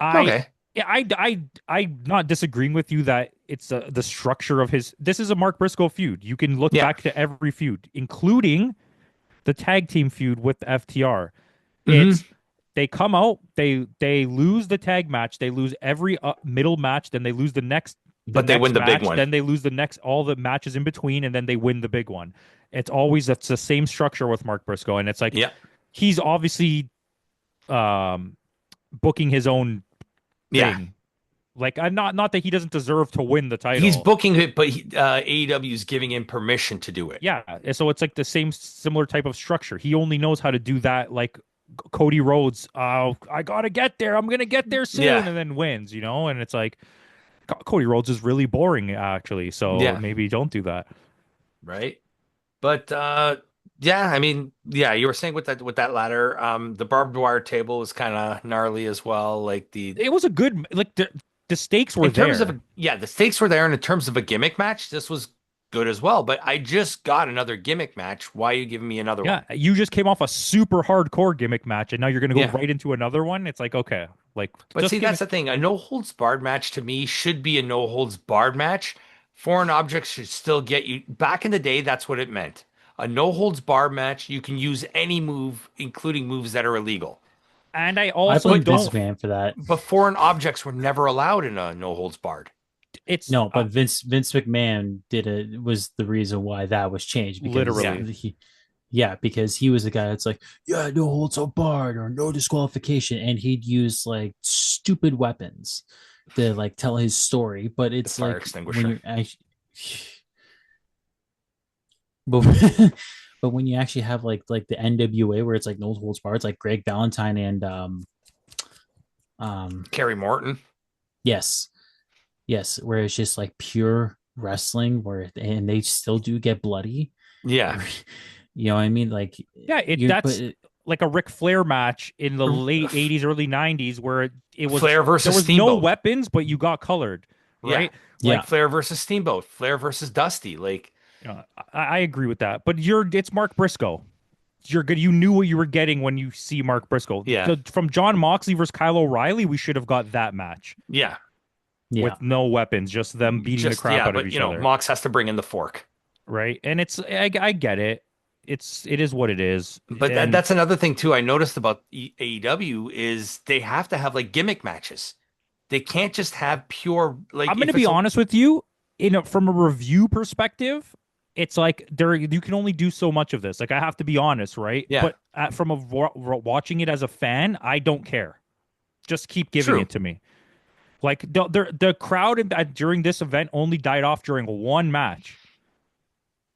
I Okay. yeah, I'm not disagreeing with you that it's the structure of his. This is a Mark Briscoe feud. You can look Yeah. back to every feud, including the tag team feud with FTR. Mhm. It's they come out, they lose the tag match, they lose every middle match, then they lose But they next win the big match, one. then they lose all the matches in between, and then they win the big one. It's the same structure with Mark Briscoe, and it's like Yeah. he's obviously booking his own Yeah. thing. Like not that he doesn't deserve to win the title. He's booking it, but AEW is giving him permission to do it. Yeah, so it's like the same similar type of structure. He only knows how to do that. Like Cody Rhodes, I gotta get there. I'm gonna get there soon, Yeah. and then wins. And it's like Cody Rhodes is really boring actually. So Yeah. maybe don't do that. Right. But yeah, I mean, yeah, you were saying with that ladder, the barbed wire table was kind of gnarly as well. Like It was a good like the stakes were in terms there. of the stakes were there, and in terms of a gimmick match, this was good as well. But I just got another gimmick match. Why are you giving me another Yeah, one? you just came off a super hardcore gimmick match, and now you're gonna go Yeah. right into another one. It's like okay, like But just see, give that's the thing. A no holds barred match to me should be a no holds barred match. Foreign objects should still get you. Back in the day, that's what it meant. A no holds barred match, you can use any move, including moves that are illegal. and I I also blame Vince don't. McMahon for that. But foreign objects were never allowed in a no holds barred. It's No, but Vince McMahon was the reason why that was changed because Literally. because he was the guy that's like, yeah, no holds barred or no disqualification, and he'd use like stupid weapons, to like tell his story, but The it's fire like when extinguisher. you're actually, but but when you actually have like the NWA where it's like no holds barred, it's like Greg Valentine and um Kerry Morton. yes, yes, where it's just like pure wrestling where and they still do get bloody. Yeah. You know what I mean? Like Yeah, you but that's like a Ric Flair match in the late '80s, early '90s, where it was Flair there versus was no Steamboat. weapons, but you got colored, Yeah. right? Like yeah, Flair versus Steamboat. Flair versus Dusty. Like, I agree with that. But it's Mark Briscoe. You're good. You knew what you were getting when you see Mark Briscoe. yeah. From John Moxley versus Kyle O'Reilly, we should have got that match Yeah. yeah. with no weapons, just them beating the Just, crap yeah. out of But, each other, Mox has to bring in the fork. right? And I get it. It is what it is. But And that's another thing, too, I noticed about AEW is they have to have like gimmick matches. They can't just have pure, like, I'm going to if be it's a, honest with you, from a review perspective, it's like you can only do so much of this. Like I have to be honest, right? yeah, But from watching it as a fan, I don't care. Just keep giving true. it to me. Like the crowd during this event only died off during one match,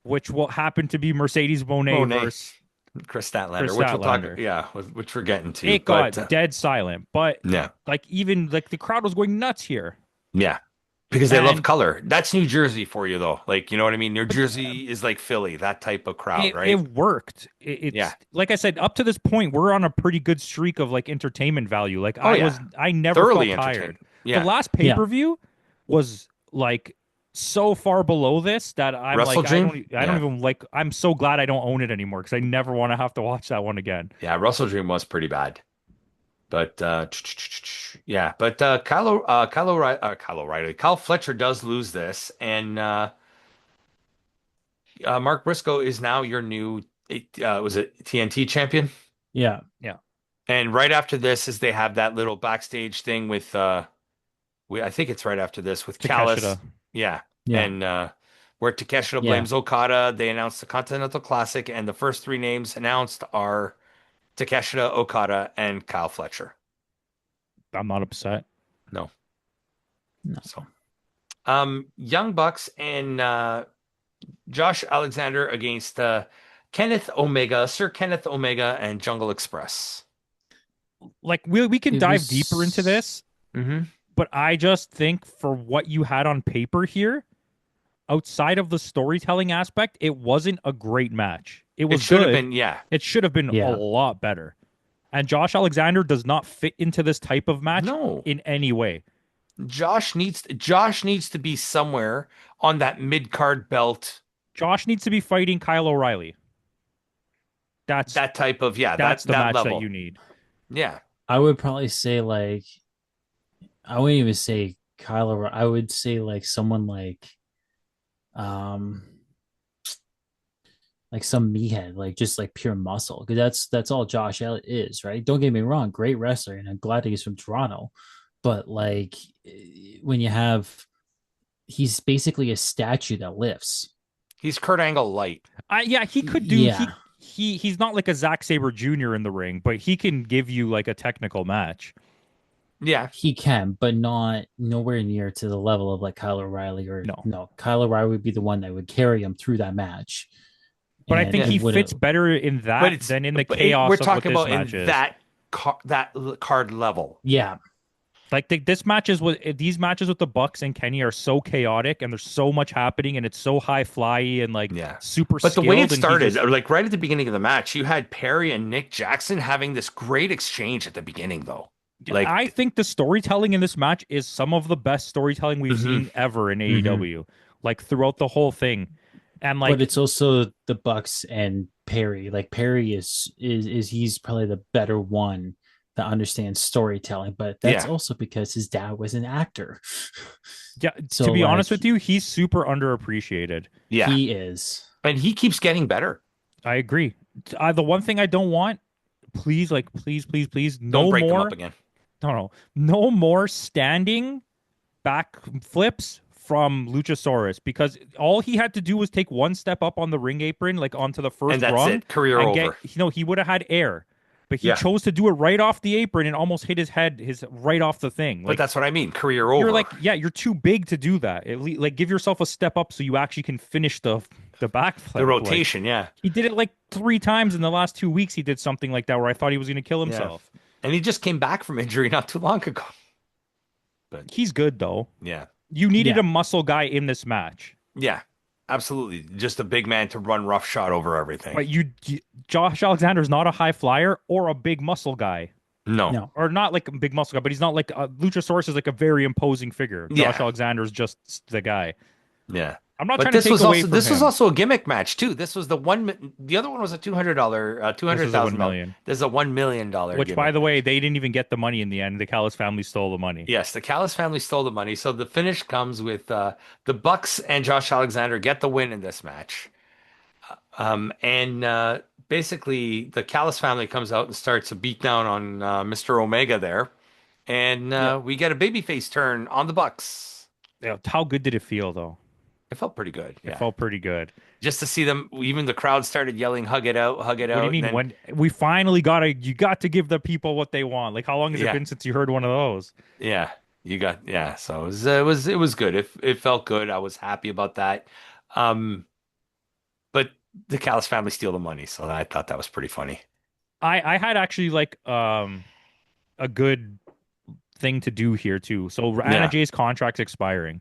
which will happen to be Mercedes Moné Monet, versus Chris Chris Statlander, which we'll talk, Statlander. yeah, which we're getting to. It But got dead silent, but yeah, like even like the crowd was going nuts here, yeah. Because they love and color. That's New Jersey for you, though. Like, you know what I mean? New Jersey is like Philly, that type of crowd, it right? worked. Yeah. It's like I said, up to this point, we're on a pretty good streak of like entertainment value. Like Oh, yeah. I never Thoroughly felt tired. entertaining. The Yeah. last pay Yeah. per view was like so far below this that I'm Wrestle like Dream? I don't Yeah. even like. I'm so glad I don't own it anymore because I never want to have to watch that one again. Yeah. Wrestle Dream was pretty bad. But yeah, but Kyle O'Reilly, Kyle Fletcher does lose this, and Mark Briscoe is now your new was it TNT champion? Yeah. Yeah, And right after this is they have that little backstage thing with I think it's right after this with Callis. Takeshita. Yeah. Yeah. And where Takeshita Yeah. blames Okada, they announced the Continental Classic, and the first three names announced are Takeshita, Okada, and Kyle Fletcher. I'm not upset. No. No. So Young Bucks and Josh Alexander against Kenneth Omega, Sir Kenneth Omega, and Jungle Express. Like we can It dive was deeper into this, Mm-hmm. but I just think for what you had on paper here, outside of the storytelling aspect, it wasn't a great match. It It was should have good. been, yeah. It should have been a Yeah. lot better. And Josh Alexander does not fit into this type of match No. in any way. Josh needs to be somewhere on that mid-card belt. Josh needs to be fighting Kyle O'Reilly. That's That type of, yeah, that's the that match level. that you need. Yeah. I would probably say like I wouldn't even say Kylo. I would say like someone um like some meathead, like just like pure muscle. Because that's all Josh Elliott is, right? Don't get me wrong, great wrestler, and I'm glad that he's from Toronto. But like when you have he's basically a statue that lifts. He's Kurt Angle light. Yeah, he could do Yeah. he's not like a Zack Sabre Jr. in the ring, but he can give you like a technical match. Yeah. He can, but not nowhere near to the level of like Kyle O'Reilly or No. no. Kyle O'Reilly would be the one that would carry him through that match. But I And think it he would've- fits better in that than in the chaos we're of what talking this about match in is. that card level. Yeah, Like this matches with these matches with the Bucks and Kenny are so chaotic and there's so much happening and it's so high flyy and like Yeah. super But the way it skilled and he started, just- like right at the beginning of the match, you had Perry and Nick Jackson having this great exchange at the beginning, though. Like, I think the storytelling in this match is some of the best storytelling we've seen ever in AEW, like throughout the whole thing. And like but it's also the Bucks and Perry. Like Perry is he's probably the better one that understands storytelling, but that's Yeah. also because his dad was an actor. yeah, So, to be honest like, with you, he's super underappreciated. yeah. He is. And he keeps getting better. I agree. The one thing I don't want, please, please, Don't no break them more. up again. No more standing back flips from Luchasaurus because all he had to do was take one step up on the ring apron, like onto the first And that's rung, it. Career and over. he would have had air. But he Yeah. chose to do it right off the apron and almost hit his head right off the thing. But Like, that's what I mean. Career you're over. like, yeah, you're too big to do that. Like, give yourself a step up so you actually can finish the backflip. The Like, rotation, yeah. he did it like 3 times in the last 2 weeks. He did something like that where I thought he was going to kill Yeah. himself. And he just came back from injury not too long ago. But He's good though. yeah. You needed Yeah. a muscle guy in this match. Yeah. Absolutely. Just a big man to run roughshod over everything. But Josh Alexander's not a high flyer or a big muscle guy. No. No. Or not like a big muscle guy, but he's not like Luchasaurus is like a very imposing figure. Yeah. Josh Alexander's just the guy. Yeah. I'm not But trying to this take was away also from this was him. also a gimmick match too. This was the other one was a $200 $200,000. million. There's a $1 million Which, by gimmick the way, match. they didn't even get the money in the end. The Callis family stole the money. Yes, the Callis family stole the money. So the finish comes with the Bucks and Josh Alexander get the win in this match. And basically the Callis family comes out and starts a beatdown on Mr. Omega there. And Yeah. we get a babyface turn on the Bucks. Yeah, how good did it feel, though? It felt pretty good. It Yeah. felt pretty good. Just to see them, even the crowd started yelling, hug it out, hug it What out. do you mean? And then, When we finally you got to give the people what they want. Like, how long has it Yeah. been since you heard one of those? yeah, yeah. So it was good. It felt good. I was happy about that. But the Callis family steal the money, so I thought that was pretty funny. I had actually like a good thing to do here too. So Anna Yeah. Jay's contract's expiring.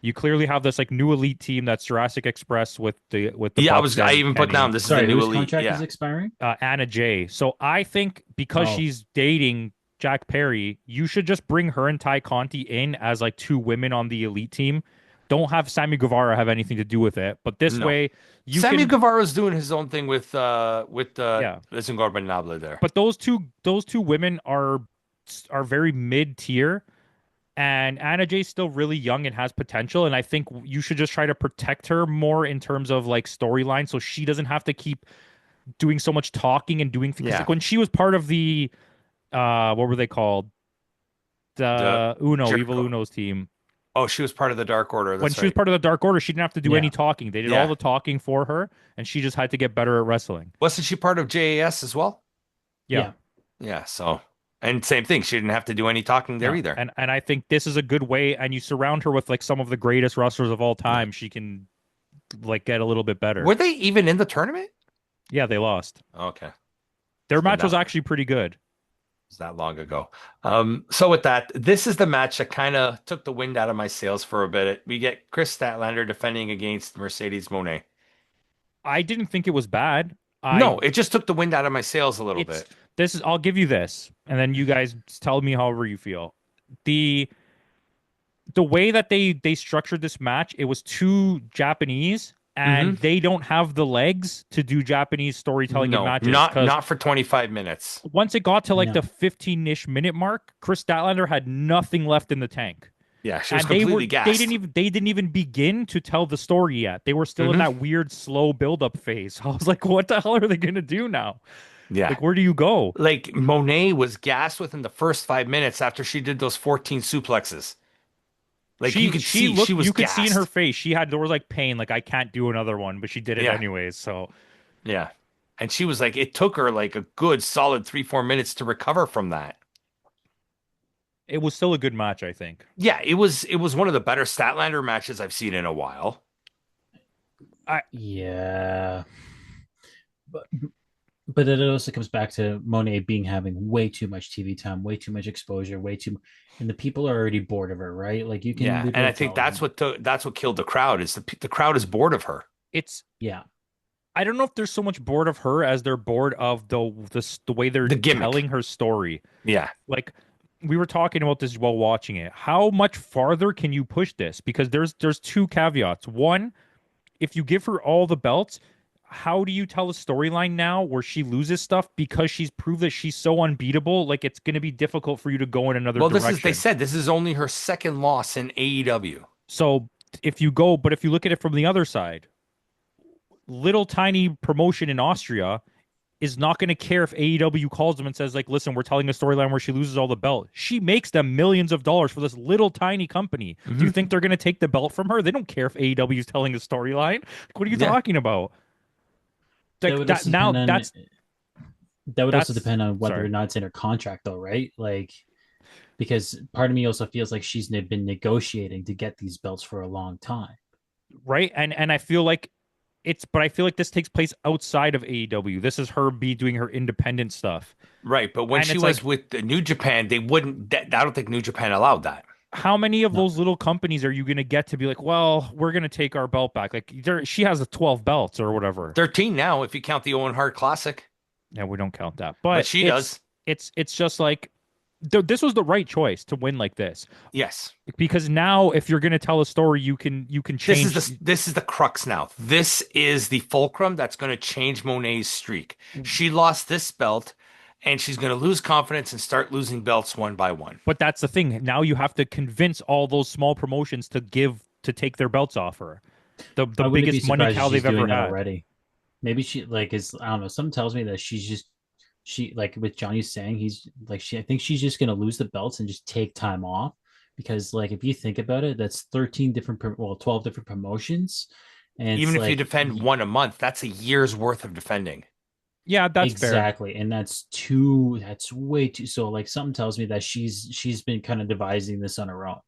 You clearly have this like new elite team that's Jurassic Express with the Yeah, Bucks I and even put Kenny. down this Sorry, is a new whose elite. contract Yeah, is expiring? Anna Jay. So I think because Oh. she's dating Jack Perry, you should just bring her and Ty Conti in as like two women on the elite team. Don't have Sammy Guevara have anything to do with it. But this No. way, you Sammy can. Guevara's doing his own thing with Yeah. Ingorbanable there. But those two women are very mid tier, and Anna Jay's still really young and has potential. And I think you should just try to protect her more in terms of like storyline, so she doesn't have to keep doing so much talking and doing things. Yeah. Like when she was part of the what were they called? The Uno, Jericho. Evil Uno's team. Oh, she was part of the Dark Order. When That's she was right. part of the Dark Order, she didn't have to do Yeah. any talking. They did Yeah. all the talking for her, and she just had to get better at wrestling. Wasn't she part of JAS as well? Yeah. Yeah. So, and same thing. She didn't have to do any talking there No. either. And I think this is a good way, and you surround her with like some of the greatest wrestlers of all time. She can like get a little bit better. Were they even in the tournament? Yeah, they lost. Okay. Their It's been match was that- actually pretty good. It was that long ago. So with that, this is the match that kind of took the wind out of my sails for a bit. We get Chris Statlander defending against Mercedes Moné. I didn't think it was bad. No, it just took the wind out of my sails a little it's bit. this is. I'll give you this, and then you guys tell me however you feel. The way that they structured this match, it was too Japanese, and they don't have the legs to do Japanese storytelling in No, matches. not 'Cause not for 25 minutes. once it got to like No. the 15-ish minute mark, Chris Statlander had nothing left in the tank. Yeah, she was And completely gassed. they didn't even begin to tell the story yet. They were still in that weird slow build up phase. I was like, what the hell are they gonna do now? Yeah. Like, where do you go? Like Monet was gassed within the first 5 minutes after she did those 14 suplexes. Like you could see she was you could gassed. see in her face. There was like pain, like I can't do another one, but she did it Yeah. anyways. So Yeah. And she was like, it took her like a good solid 3-4 minutes to recover from that. it was still a good match, I think. Yeah, it was one of the better Statlander matches I've seen in a while. Yeah. But it also comes back to Monet having way too much TV time, way too much exposure, and the people are already bored of her, right? Like you can Yeah, and literally I think tell that's what killed the crowd is the crowd is bored of her. It's yeah. I don't know if they're so much bored of her as they're bored of the way they're The gimmick. telling her story. Yeah. Like we were talking about this while watching it. How much farther can you push this? Because there's two caveats. One, if you give her all the belts, how do you tell a storyline now where she loses stuff because she's proved that she's so unbeatable? Like it's going to be difficult for you to go in another Well, direction. they said this is only her second loss in AEW. So if you look at it from the other side, little tiny promotion in Austria is not going to care if AEW calls them and says like, listen, we're telling a storyline where she loses all the belt. She makes them millions of dollars for this little tiny company. Do you think they're going to take the belt from her? They don't care if AEW is telling a storyline. Like, what are you talking about? That Like, would that, also now depend on- that's That would also That's depend on whether or sorry. not it's in her contract, though, right? Like, because part of me also feels like she's been negotiating to get these belts for a long time. Right? And I feel like but I feel like this takes place outside of AEW. This is her be doing her independent stuff. Right, but when And she it's was like, with the New Japan, they wouldn't. I don't think New Japan allowed that. how many of No, those little companies are you going to get to be like, well, we're going to take our belt back? Like, she has the 12 belts or whatever. 13 now, if you count the Owen Hart Classic, Yeah, we don't count that. but But she does. it's just like this was the right choice to win like this. Yes. Because now if you're going to tell a story, you can change. This is the crux now. This is the fulcrum that's going to change Monet's streak. She lost this belt, and she's going to lose confidence and start losing belts one by one. But that's the thing. Now you have to convince all those small promotions to take their belts off her. The I wouldn't be biggest money surprised if cow she's they've ever doing that had. already. Maybe she like is I don't know. Something tells me that she's just she like with Johnny saying he's like she I think she's just gonna lose the belts and just take time off because like if you think about it, that's 13 different 12 different promotions, and Even it's if you like defend one a month, that's a year's worth of defending. Yeah, that's fair. exactly, and that's way too. So like something tells me that she's been kind of devising this on her own.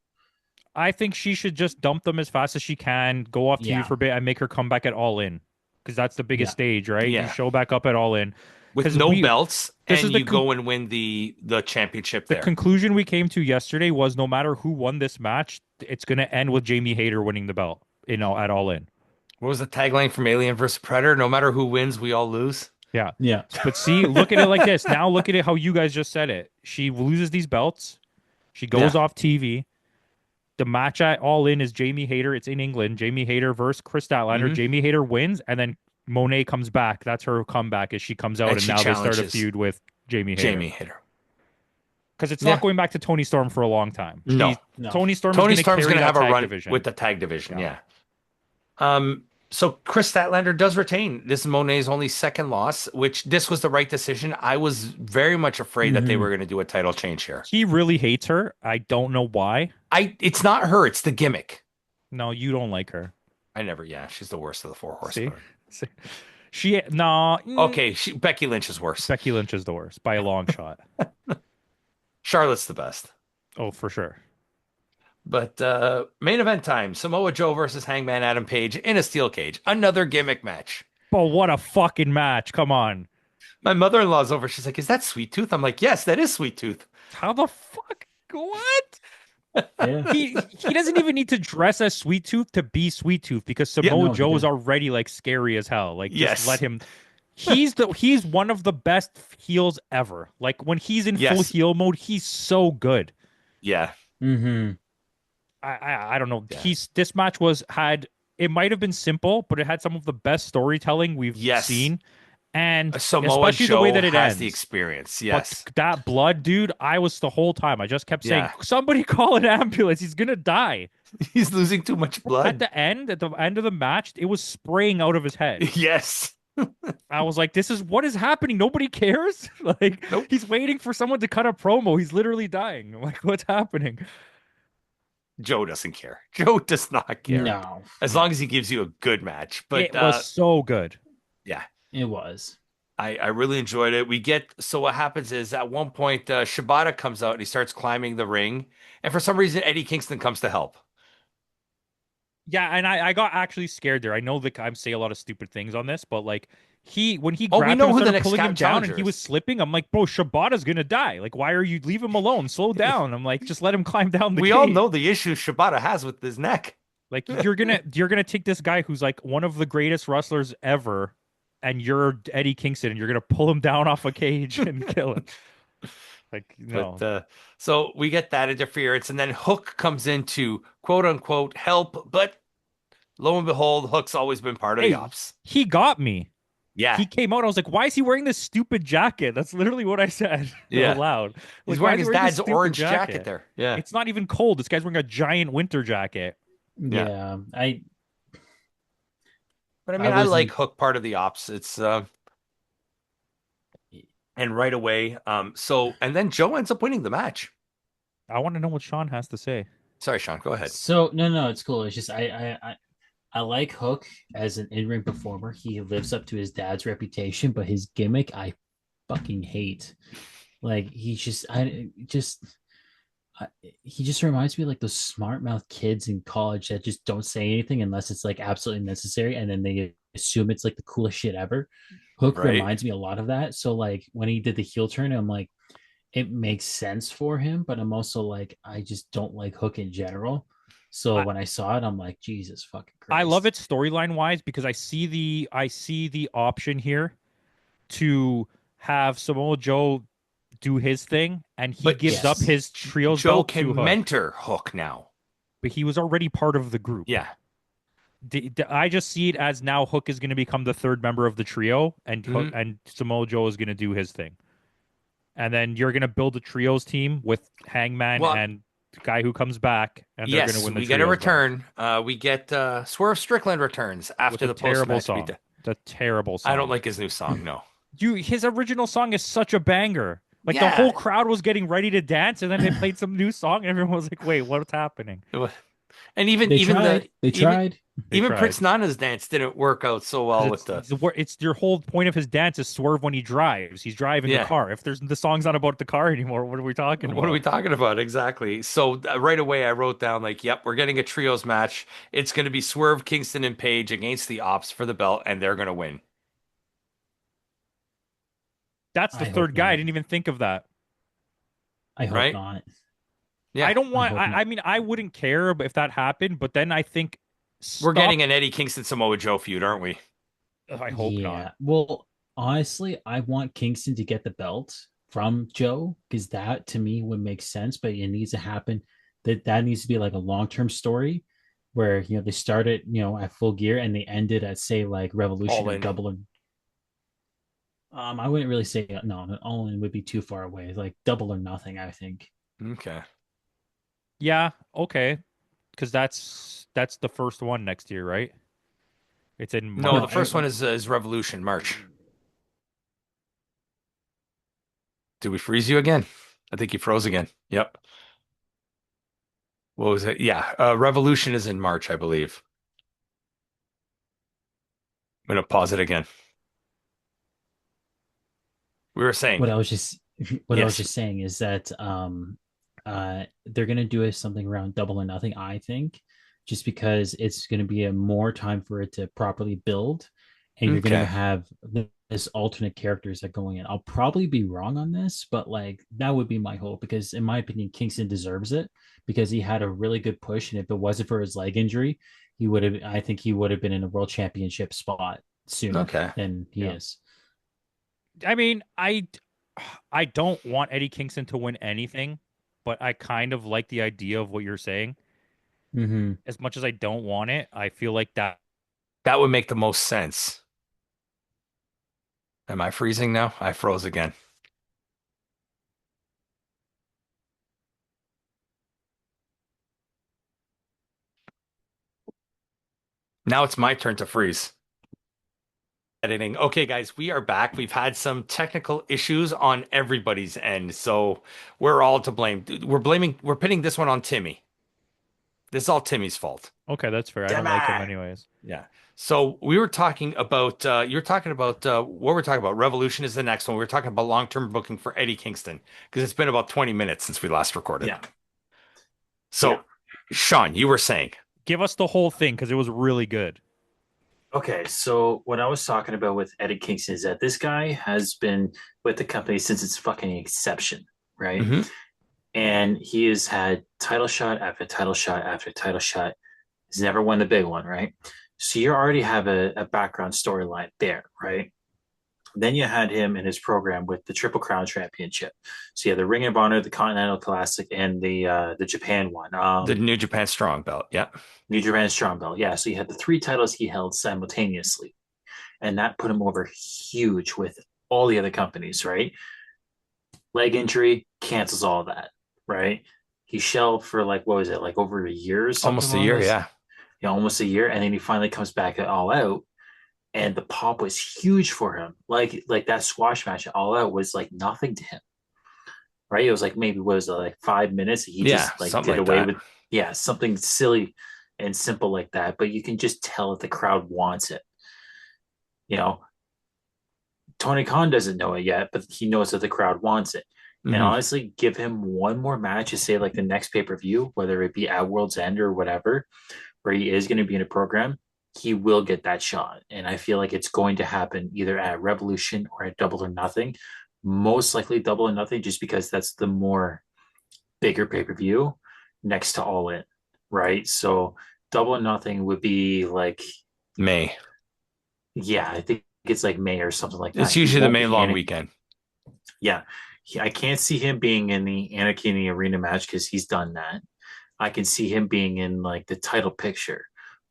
I think she should just dump them as fast as she can, go off TV Yeah, for a bit, and make her come back at All In, because that's the biggest yeah, stage, right? You Yeah. show back up at All In, With because no belts, this is and you go and win the championship the there. conclusion we came to yesterday was no matter who won this match, it's going to end with Jamie Hayter winning the belt, at All In. What was the tagline from Alien vs. Predator? No matter who wins, we all lose. Yeah. yeah. But see, look at it like this. Now look at it how you guys just said it. She loses these belts. She goes Yeah. off TV. The match at All In is Jamie Hayter. It's in England. Jamie Hayter versus Chris Statlander. Hmm. Jamie Hayter wins, and then Monet comes back. That's her comeback as she comes out, And and she now they start a challenges feud with Jamie Hayter. Jamie Hitter. Because it's not Yeah. going back to Tony Storm for a long time. No. No, Tony Storm is Tony going to Storm's carry going to that have a tag run division. with the tag division. Yeah. Yeah. So Chris Statlander does retain. This is Monet's only second loss, which this was the right decision. I was very much afraid that they Mhm. were going to do a title change here. He really hates her. I don't know why. It's not her, it's the gimmick. No, you don't like her. Yeah, she's the worst of the four See? horsemen. See? She no. Okay, Becky Lynch is worse. Becky Lynch is the worst by a long shot. Charlotte's the best. Oh, for sure. But main event time: Samoa Joe versus Hangman Adam Page in a steel cage. Another gimmick match. But what a fucking match. Come on. My mother-in-law's over. She's like, "Is that Sweet Tooth?" I'm like, "Yes, that is Sweet Tooth." How the fuck? What? yeah. He doesn't even need to dress as Sweet Tooth to be Sweet Tooth because Yeah, Samoa no, he Joe is didn't. already like scary as hell. Like just let Yes. him. He's one of the best heels ever. Like when he's in full Yes. heel mode, he's so good. Yeah. Mm-hmm. I don't know. Yeah. This match had it might have been simple, but it had some of the best storytelling we've Yes. seen. And Samoa especially Joe the way that it has ends. the experience. Yes. But that blood, dude, I was the whole time. I just kept saying, Yeah. somebody call an ambulance. He's gonna die. He's losing too much At blood. the end of the match, it was spraying out of his head. Yes. I was like, what is happening? Nobody cares. Like Nope. he's waiting for someone to cut a promo. He's literally dying. I'm like, what's happening? Joe doesn't care. Joe does not care. No, As long as he gives you a good match. But It was so good. yeah, it was. I really enjoyed it. So what happens is at one point Shibata comes out and he starts climbing the ring, and for some reason Eddie Kingston comes to help. Yeah, and I got actually scared there. I know that I say a lot of stupid things on this, but like when he Oh, we grabbed know him and who the started next pulling him down and he challenger was is. slipping, I'm like, bro, Shibata's gonna die. Like, why are you leave him alone? Slow down. I'm like, just let him climb down the We all cage. know the issue Shibata has with his neck. Like you're gonna take this guy who's like one of the greatest wrestlers ever, and you're Eddie Kingston, and you're gonna pull him down off a cage and kill him. Like no, But so we get that interference, and then Hook comes in to quote unquote help, but lo and behold, Hook's always been part of the Hey, ops. he got me. Yeah, He came out. I was like, why is he wearing this stupid jacket? That's literally what I said Yeah. out loud. he's Like, why wearing is his he this dad's stupid orange jacket there. Yeah, It's not even cold. This guy's wearing a giant winter jacket. Yeah. Yeah, but I mean, I I like wasn't- Hook part of the ops. It's and right away, and then Joe ends up winning the match. I want to know what Sean has to say. Sorry, Sean, go ahead. So no, it's cool. It's just I like Hook as an in-ring performer. He lives up to his dad's reputation, but his gimmick I fucking hate. Like I, he just reminds me of like those smart mouth kids in college that just don't say anything unless it's like absolutely necessary, and then they assume it's like the coolest shit ever. Hook Right. reminds me a lot of that. So like when he did the heel turn, I'm like, it makes sense for him, but I'm also like, I just don't like Hook in general. So I, when I saw it, I'm like, Jesus fucking I love Christ. it storyline wise because I see the option here to have Samoa Joe do his thing, and he But gives up Yes. his trios Joe belt to can Hook, mentor Hook now. but he was already part of the group. Yeah. I just see it as now Hook is going to become the third member of the trio, and Hmm. Samoa Joe is going to do his thing, and then you're going to build a trios team with Hangman Well, and the guy who comes back, and they're going to yes, win the we get a trios match return. We get Swerve Strickland returns with after a the post terrible match song. beat. The terrible I don't song. like his new song. No. His original song is such a banger. Like the Yeah. whole crowd was getting ready to dance, and then they played some new song, and everyone was like, "Wait, what's happening?" And even They even tried. the They even tried. They even tried Prince Nana's dance didn't work out so because well with the it's your whole point of his dance is Swerve when he drives. He's driving the yeah. car. If there's the song's not about the car anymore, what are we talking What are we about? talking about exactly? So right away I wrote down like, yep, we're getting a trios match. It's going to be Swerve, Kingston, and Page against the Ops for the belt, and they're going to win. That's the I hope third guy. I not. didn't even think of that. I hope Right? not. I Yeah. don't I want. hope not. I mean, I wouldn't care if that happened, but then I think We're stop. getting an Eddie Kingston Samoa Joe feud, aren't we? I hope not. Yeah. Well, honestly, I want Kingston to get the belt from Joe because that to me would make sense, but it needs to happen. That needs to be like a long-term story where they started at Full Gear and they ended at say like Revolution All or in. Double or I wouldn't really say no, All In would be too far away. Like Double or Nothing, I think. Okay. Yeah. Okay. Because that's the first one next year, right? It's in No, the No, March. first one is Revolution March. Did we freeze you again? I think you froze again. Yep. What was it? Yeah, Revolution is in March, I believe. I'm gonna pause it again. We were saying what I was just what I was yes. just saying is that they're gonna do something around Double or Nothing, I think, just because it's gonna be a more time for it to properly build, and you're gonna Okay. have this alternate characters that going in. I'll probably be wrong on this, but like that would be my hope because in my opinion, Kingston deserves it because he had a really good push, and if it wasn't for his leg injury, I think he would have been in a world championship spot sooner Okay. than he Yeah. is. I mean, I don't want Eddie Kingston to win anything, but I kind of like the idea of what you're saying. Mm-hmm. As much as I don't want it, I feel like that. That would make the most sense. Am I freezing now? I froze again. Now it's my turn to freeze. Editing. Okay, guys, we are back. We've had some technical issues on everybody's end, so we're all to blame. We're pinning this one on Timmy. This is all Timmy's fault. Okay, that's fair. I don't like him Timmy. anyways. Yeah. So we were talking about you're talking about what we're talking about. Revolution is the next one. We were talking about long-term booking for Eddie Kingston because it's been about 20 minutes since we last recorded. Yeah. Yeah. So, Sean, you were saying. Give us the whole thing because it was really good. Okay, so what I was talking about with Eddie Kingston is that this guy has been with the company since its fucking inception, right? Hmm. And he has had title shot after title shot after title shot. He's never won the big one, right? So you already have a background storyline there, right? Then you had him in his program with the Triple Crown Championship. So you had the Ring of Honor, the Continental Classic, and the Japan one. The New Japan Strong Belt. Yeah. New Japan Strong Belt. Yeah. So you had the three titles he held simultaneously. And that put him over huge with all the other companies, right? Leg injury cancels all that, right? He shelved for like what was it, like over a year or something Almost a along year. those, Yeah. yeah, almost a year, and then he finally comes back at All Out, and the pop was huge for him. Like that squash match at All Out was like nothing to him, right? It was like maybe what was it, like 5 minutes. He Yeah. just like Something did like away that. with yeah something silly and simple like that, but you can just tell that the crowd wants it. You know, Tony Khan doesn't know it yet, but he knows that the crowd wants it. And Hmm. honestly, give him one more match to say like the next pay-per-view, whether it be at World's End or whatever, where he is going to be in a program, he will get that shot. And I feel like it's going to happen either at Revolution or at Double or Nothing. Most likely Double or Nothing, just because that's the more bigger pay-per-view next to All In, right? So Double or Nothing would be like, May. yeah, I think it's like May or something like It's that. He usually the won't May be long in it. weekend. Yeah. I can't see him being in the Anarchy in the Arena match because he's done that. I can see him being in like the title picture,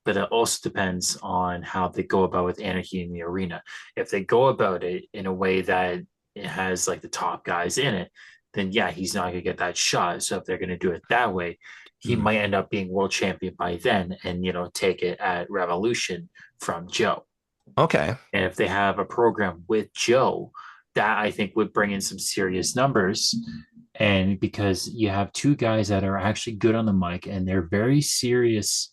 but it also depends on how they go about with Anarchy in the Arena. If they go about it in a way that it has like the top guys in it, then yeah, he's not going to get that shot. So if they're going to do it that way, he Mm. might end up being world champion by then and, take it at Revolution from Joe. Okay. And if they have a program with Joe, that I think would bring in some serious numbers. And because you have two guys that are actually good on the mic and they're very serious,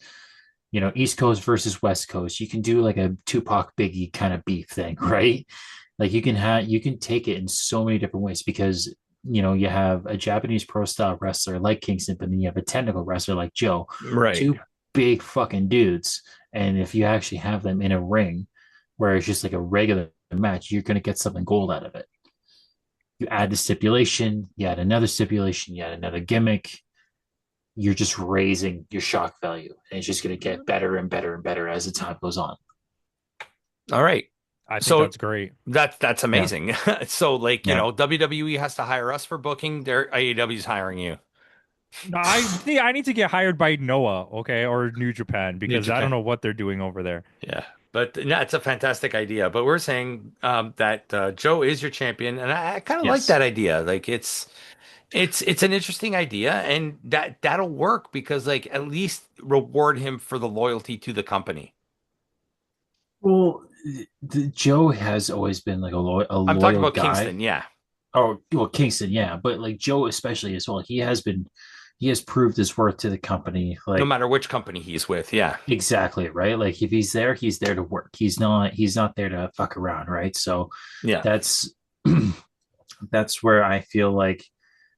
East Coast versus West Coast, you can do like a Tupac Biggie kind of beef thing, right? Like you can take it in so many different ways because you have a Japanese pro style wrestler like Kingston, but then you have a technical wrestler like Joe, Right. two big fucking dudes. And if you actually have them in a ring where it's just like a regular match, you're going to get something gold out of it. You add the stipulation, you add another stipulation, you add another gimmick. You're just raising your shock value, and it's just going to get better and better and better as the time goes on. All right. I think So that's great. that's Yeah. amazing. So like, Yeah. WWE has to hire us for booking. Their AEW's hiring you. No, I think I need to get hired by Noah, okay, or New Japan New because I don't Japan. know what they're doing over there. Yeah. But yeah, it's a fantastic idea. But we're saying that Joe is your champion, and I kind of like Yes. that idea. Like it's an interesting idea, and that'll work because like at least reward him for the loyalty to the company. Well, Joe has always been like a I'm talking loyal about guy. Kingston, yeah. Oh, well, Kingston, yeah, but like Joe especially as well. He has proved his worth to the company. No Like matter which company he's with, yeah. exactly right. Like if he's there to work. He's not there to fuck around, right? So Yeah. that's that's where I feel like.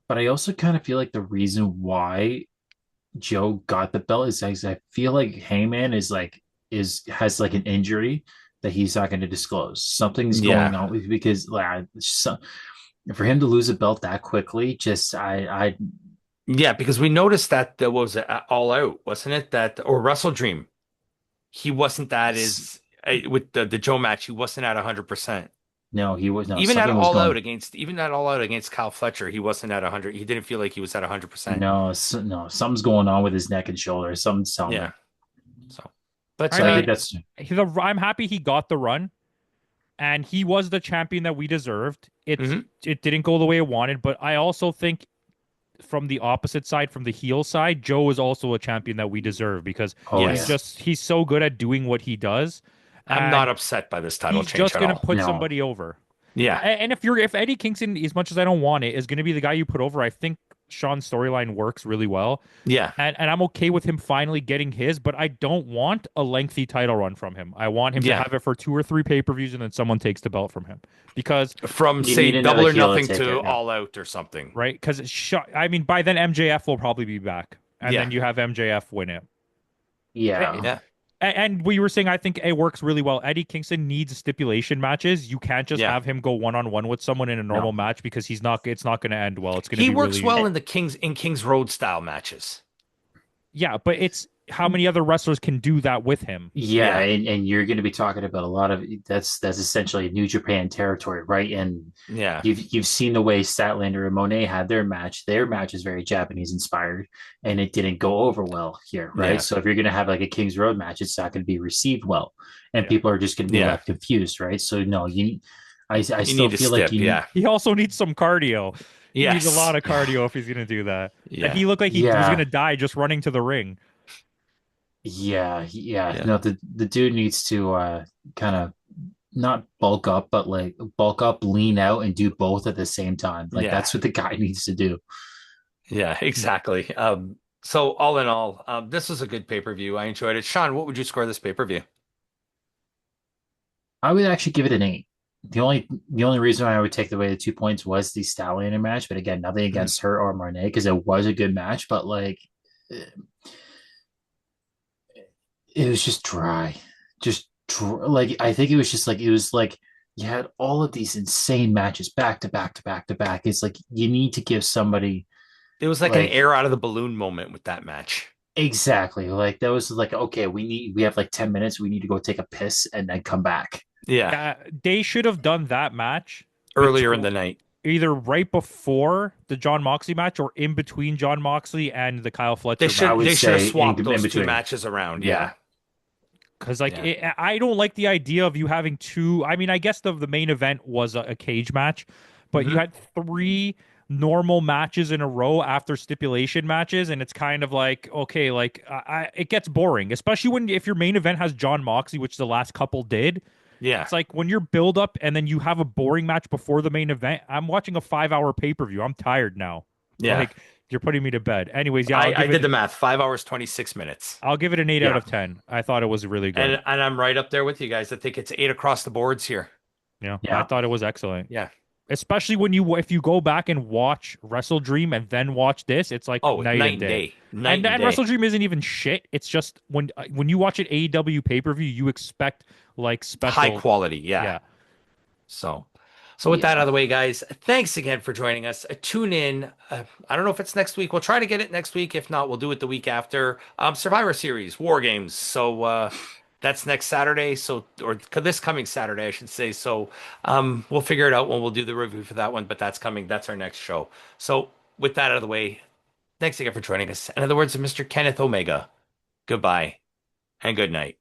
But I also kind of feel like the reason why Joe got the belt is I feel like Heyman is has like an injury that he's not going to disclose. Something's Yeah. going on with because like for him to lose a belt that quickly, just I Yeah, because we noticed that there was All Out, wasn't it? That or Wrestle Dream. He wasn't that is with the Joe match, he wasn't at 100%. no, he was no Even at something was All Out going against Kyle Fletcher, he wasn't at 100. He didn't feel like he was at 100%. no no something's going on with his neck and shoulder. Something's telling me. Yeah. So, but I So I think mean, that's I'm happy he got the run, and he was the champion that we deserved. mhm. It didn't go the way it wanted, but I also think from the opposite side, from the heel side, Joe is also a champion that we deserve because oh Yes. yeah he's so good at doing what he does, I'm not and upset by this title he's change just at gonna all. put no somebody over. Yeah. And if Eddie Kingston, as much as I don't want it, is gonna be the guy you put over, I think Sean's storyline works really well. Yeah. And I'm okay with him finally getting his, but I don't want a lengthy title run from him. I want him to Yeah. have it for 2 or 3 pay-per-views and then someone takes the belt from him. Because From you say need Double another or heel to Nothing take to it. Yeah. All Out or something. right? Because I mean, by then MJF will probably be back, and Yeah. then you have MJF win it. Yeah. Yeah. And we were saying, I think it works really well. Eddie Kingston needs stipulation matches. You can't just Yeah. have him go one-on-one with someone in a normal No. match because he's not. It's not going to end well. It's going to He be works really. well in the Kings Road style matches. Yeah, but it's how many other wrestlers can do that with him? Yeah, Yeah. and you're going to be talking about a lot of that's essentially New Japan territory, right? And Yeah. you've seen the way Statlander and Monet had their match. Their match is very Japanese inspired, and it didn't go over well here, right? Yeah. So if you're going to have like a King's Road match, it's not going to be received well, and Yeah. people are just going to be Yeah. left confused, right? So no, I You still need a feel like stip. Yeah. He also needs some cardio. He needs a lot Yes. of cardio if he's going to do that. And Yeah. he looked like he was going yeah. to die just running to the ring. Yeah. Yeah. No, the dude needs to kind of not bulk up, but like bulk up, lean out, and do both at the same time. Like Yeah. that's what the guy needs to do. Yeah, exactly. So all in all, this was a good pay-per-view. I enjoyed it. Sean, what would you score this pay-per-view? I would actually give it an 8. the only reason I would take away the 2 points was the Stallion match, but again, nothing Mhm. against her or Marnay because it was a good match, but like it was just dry, like I think it was just like it was like you had all of these insane matches back to back to back to back. It's like you need to give somebody It was like an like air out of the balloon moment with that match. exactly like that was like okay, we have like 10 minutes, we need to go take a piss and then come back. Yeah, Yeah, they should have done that match earlier in between the night. either right before the John Moxley match or in between John Moxley and the Kyle They Fletcher I match. should would they should have say swapped in those two between. matches around. Yeah, Yeah. Because like Yeah. I don't like the idea of you having two. I mean, I guess the main event was a cage match, but you Hmm. had three normal matches in a row after stipulation matches, and it's kind of like okay, like it gets boring, especially when if your main event has John Moxley, which the last couple did. Yeah. It's like when you're build up and then you have a boring match before the main event. I'm watching a 5 hour pay-per-view. I'm tired now. Yeah. Like you're putting me to bed. Anyways, yeah, I did the math. 5 hours, 26 minutes. I'll give it an 8 out yeah, of 10. I thought it was really good. And I'm right up there with you guys. I think it's 8 across the boards here. Yeah, I yeah. thought it was excellent. Yeah. Especially when you if you go back and watch Wrestle Dream and then watch this, it's like Oh, night night and and day. day. Night and And Wrestle day. Dream isn't even shit. It's just when you watch it AEW pay-per-view, you expect like High special. quality. Yeah. Yeah. So, so with that out Yeah. of the way, guys, thanks again for joining us. Tune in. I don't know if it's next week. We'll try to get it next week. If not, we'll do it the week after. Survivor Series, War Games. So that's next Saturday. So, or this coming Saturday, I should say. So we'll figure it out when we'll do the review for that one. But that's coming. That's our next show. So with that out of the way, thanks again for joining us. And in the words of Mr. Kenneth Omega, goodbye and good night.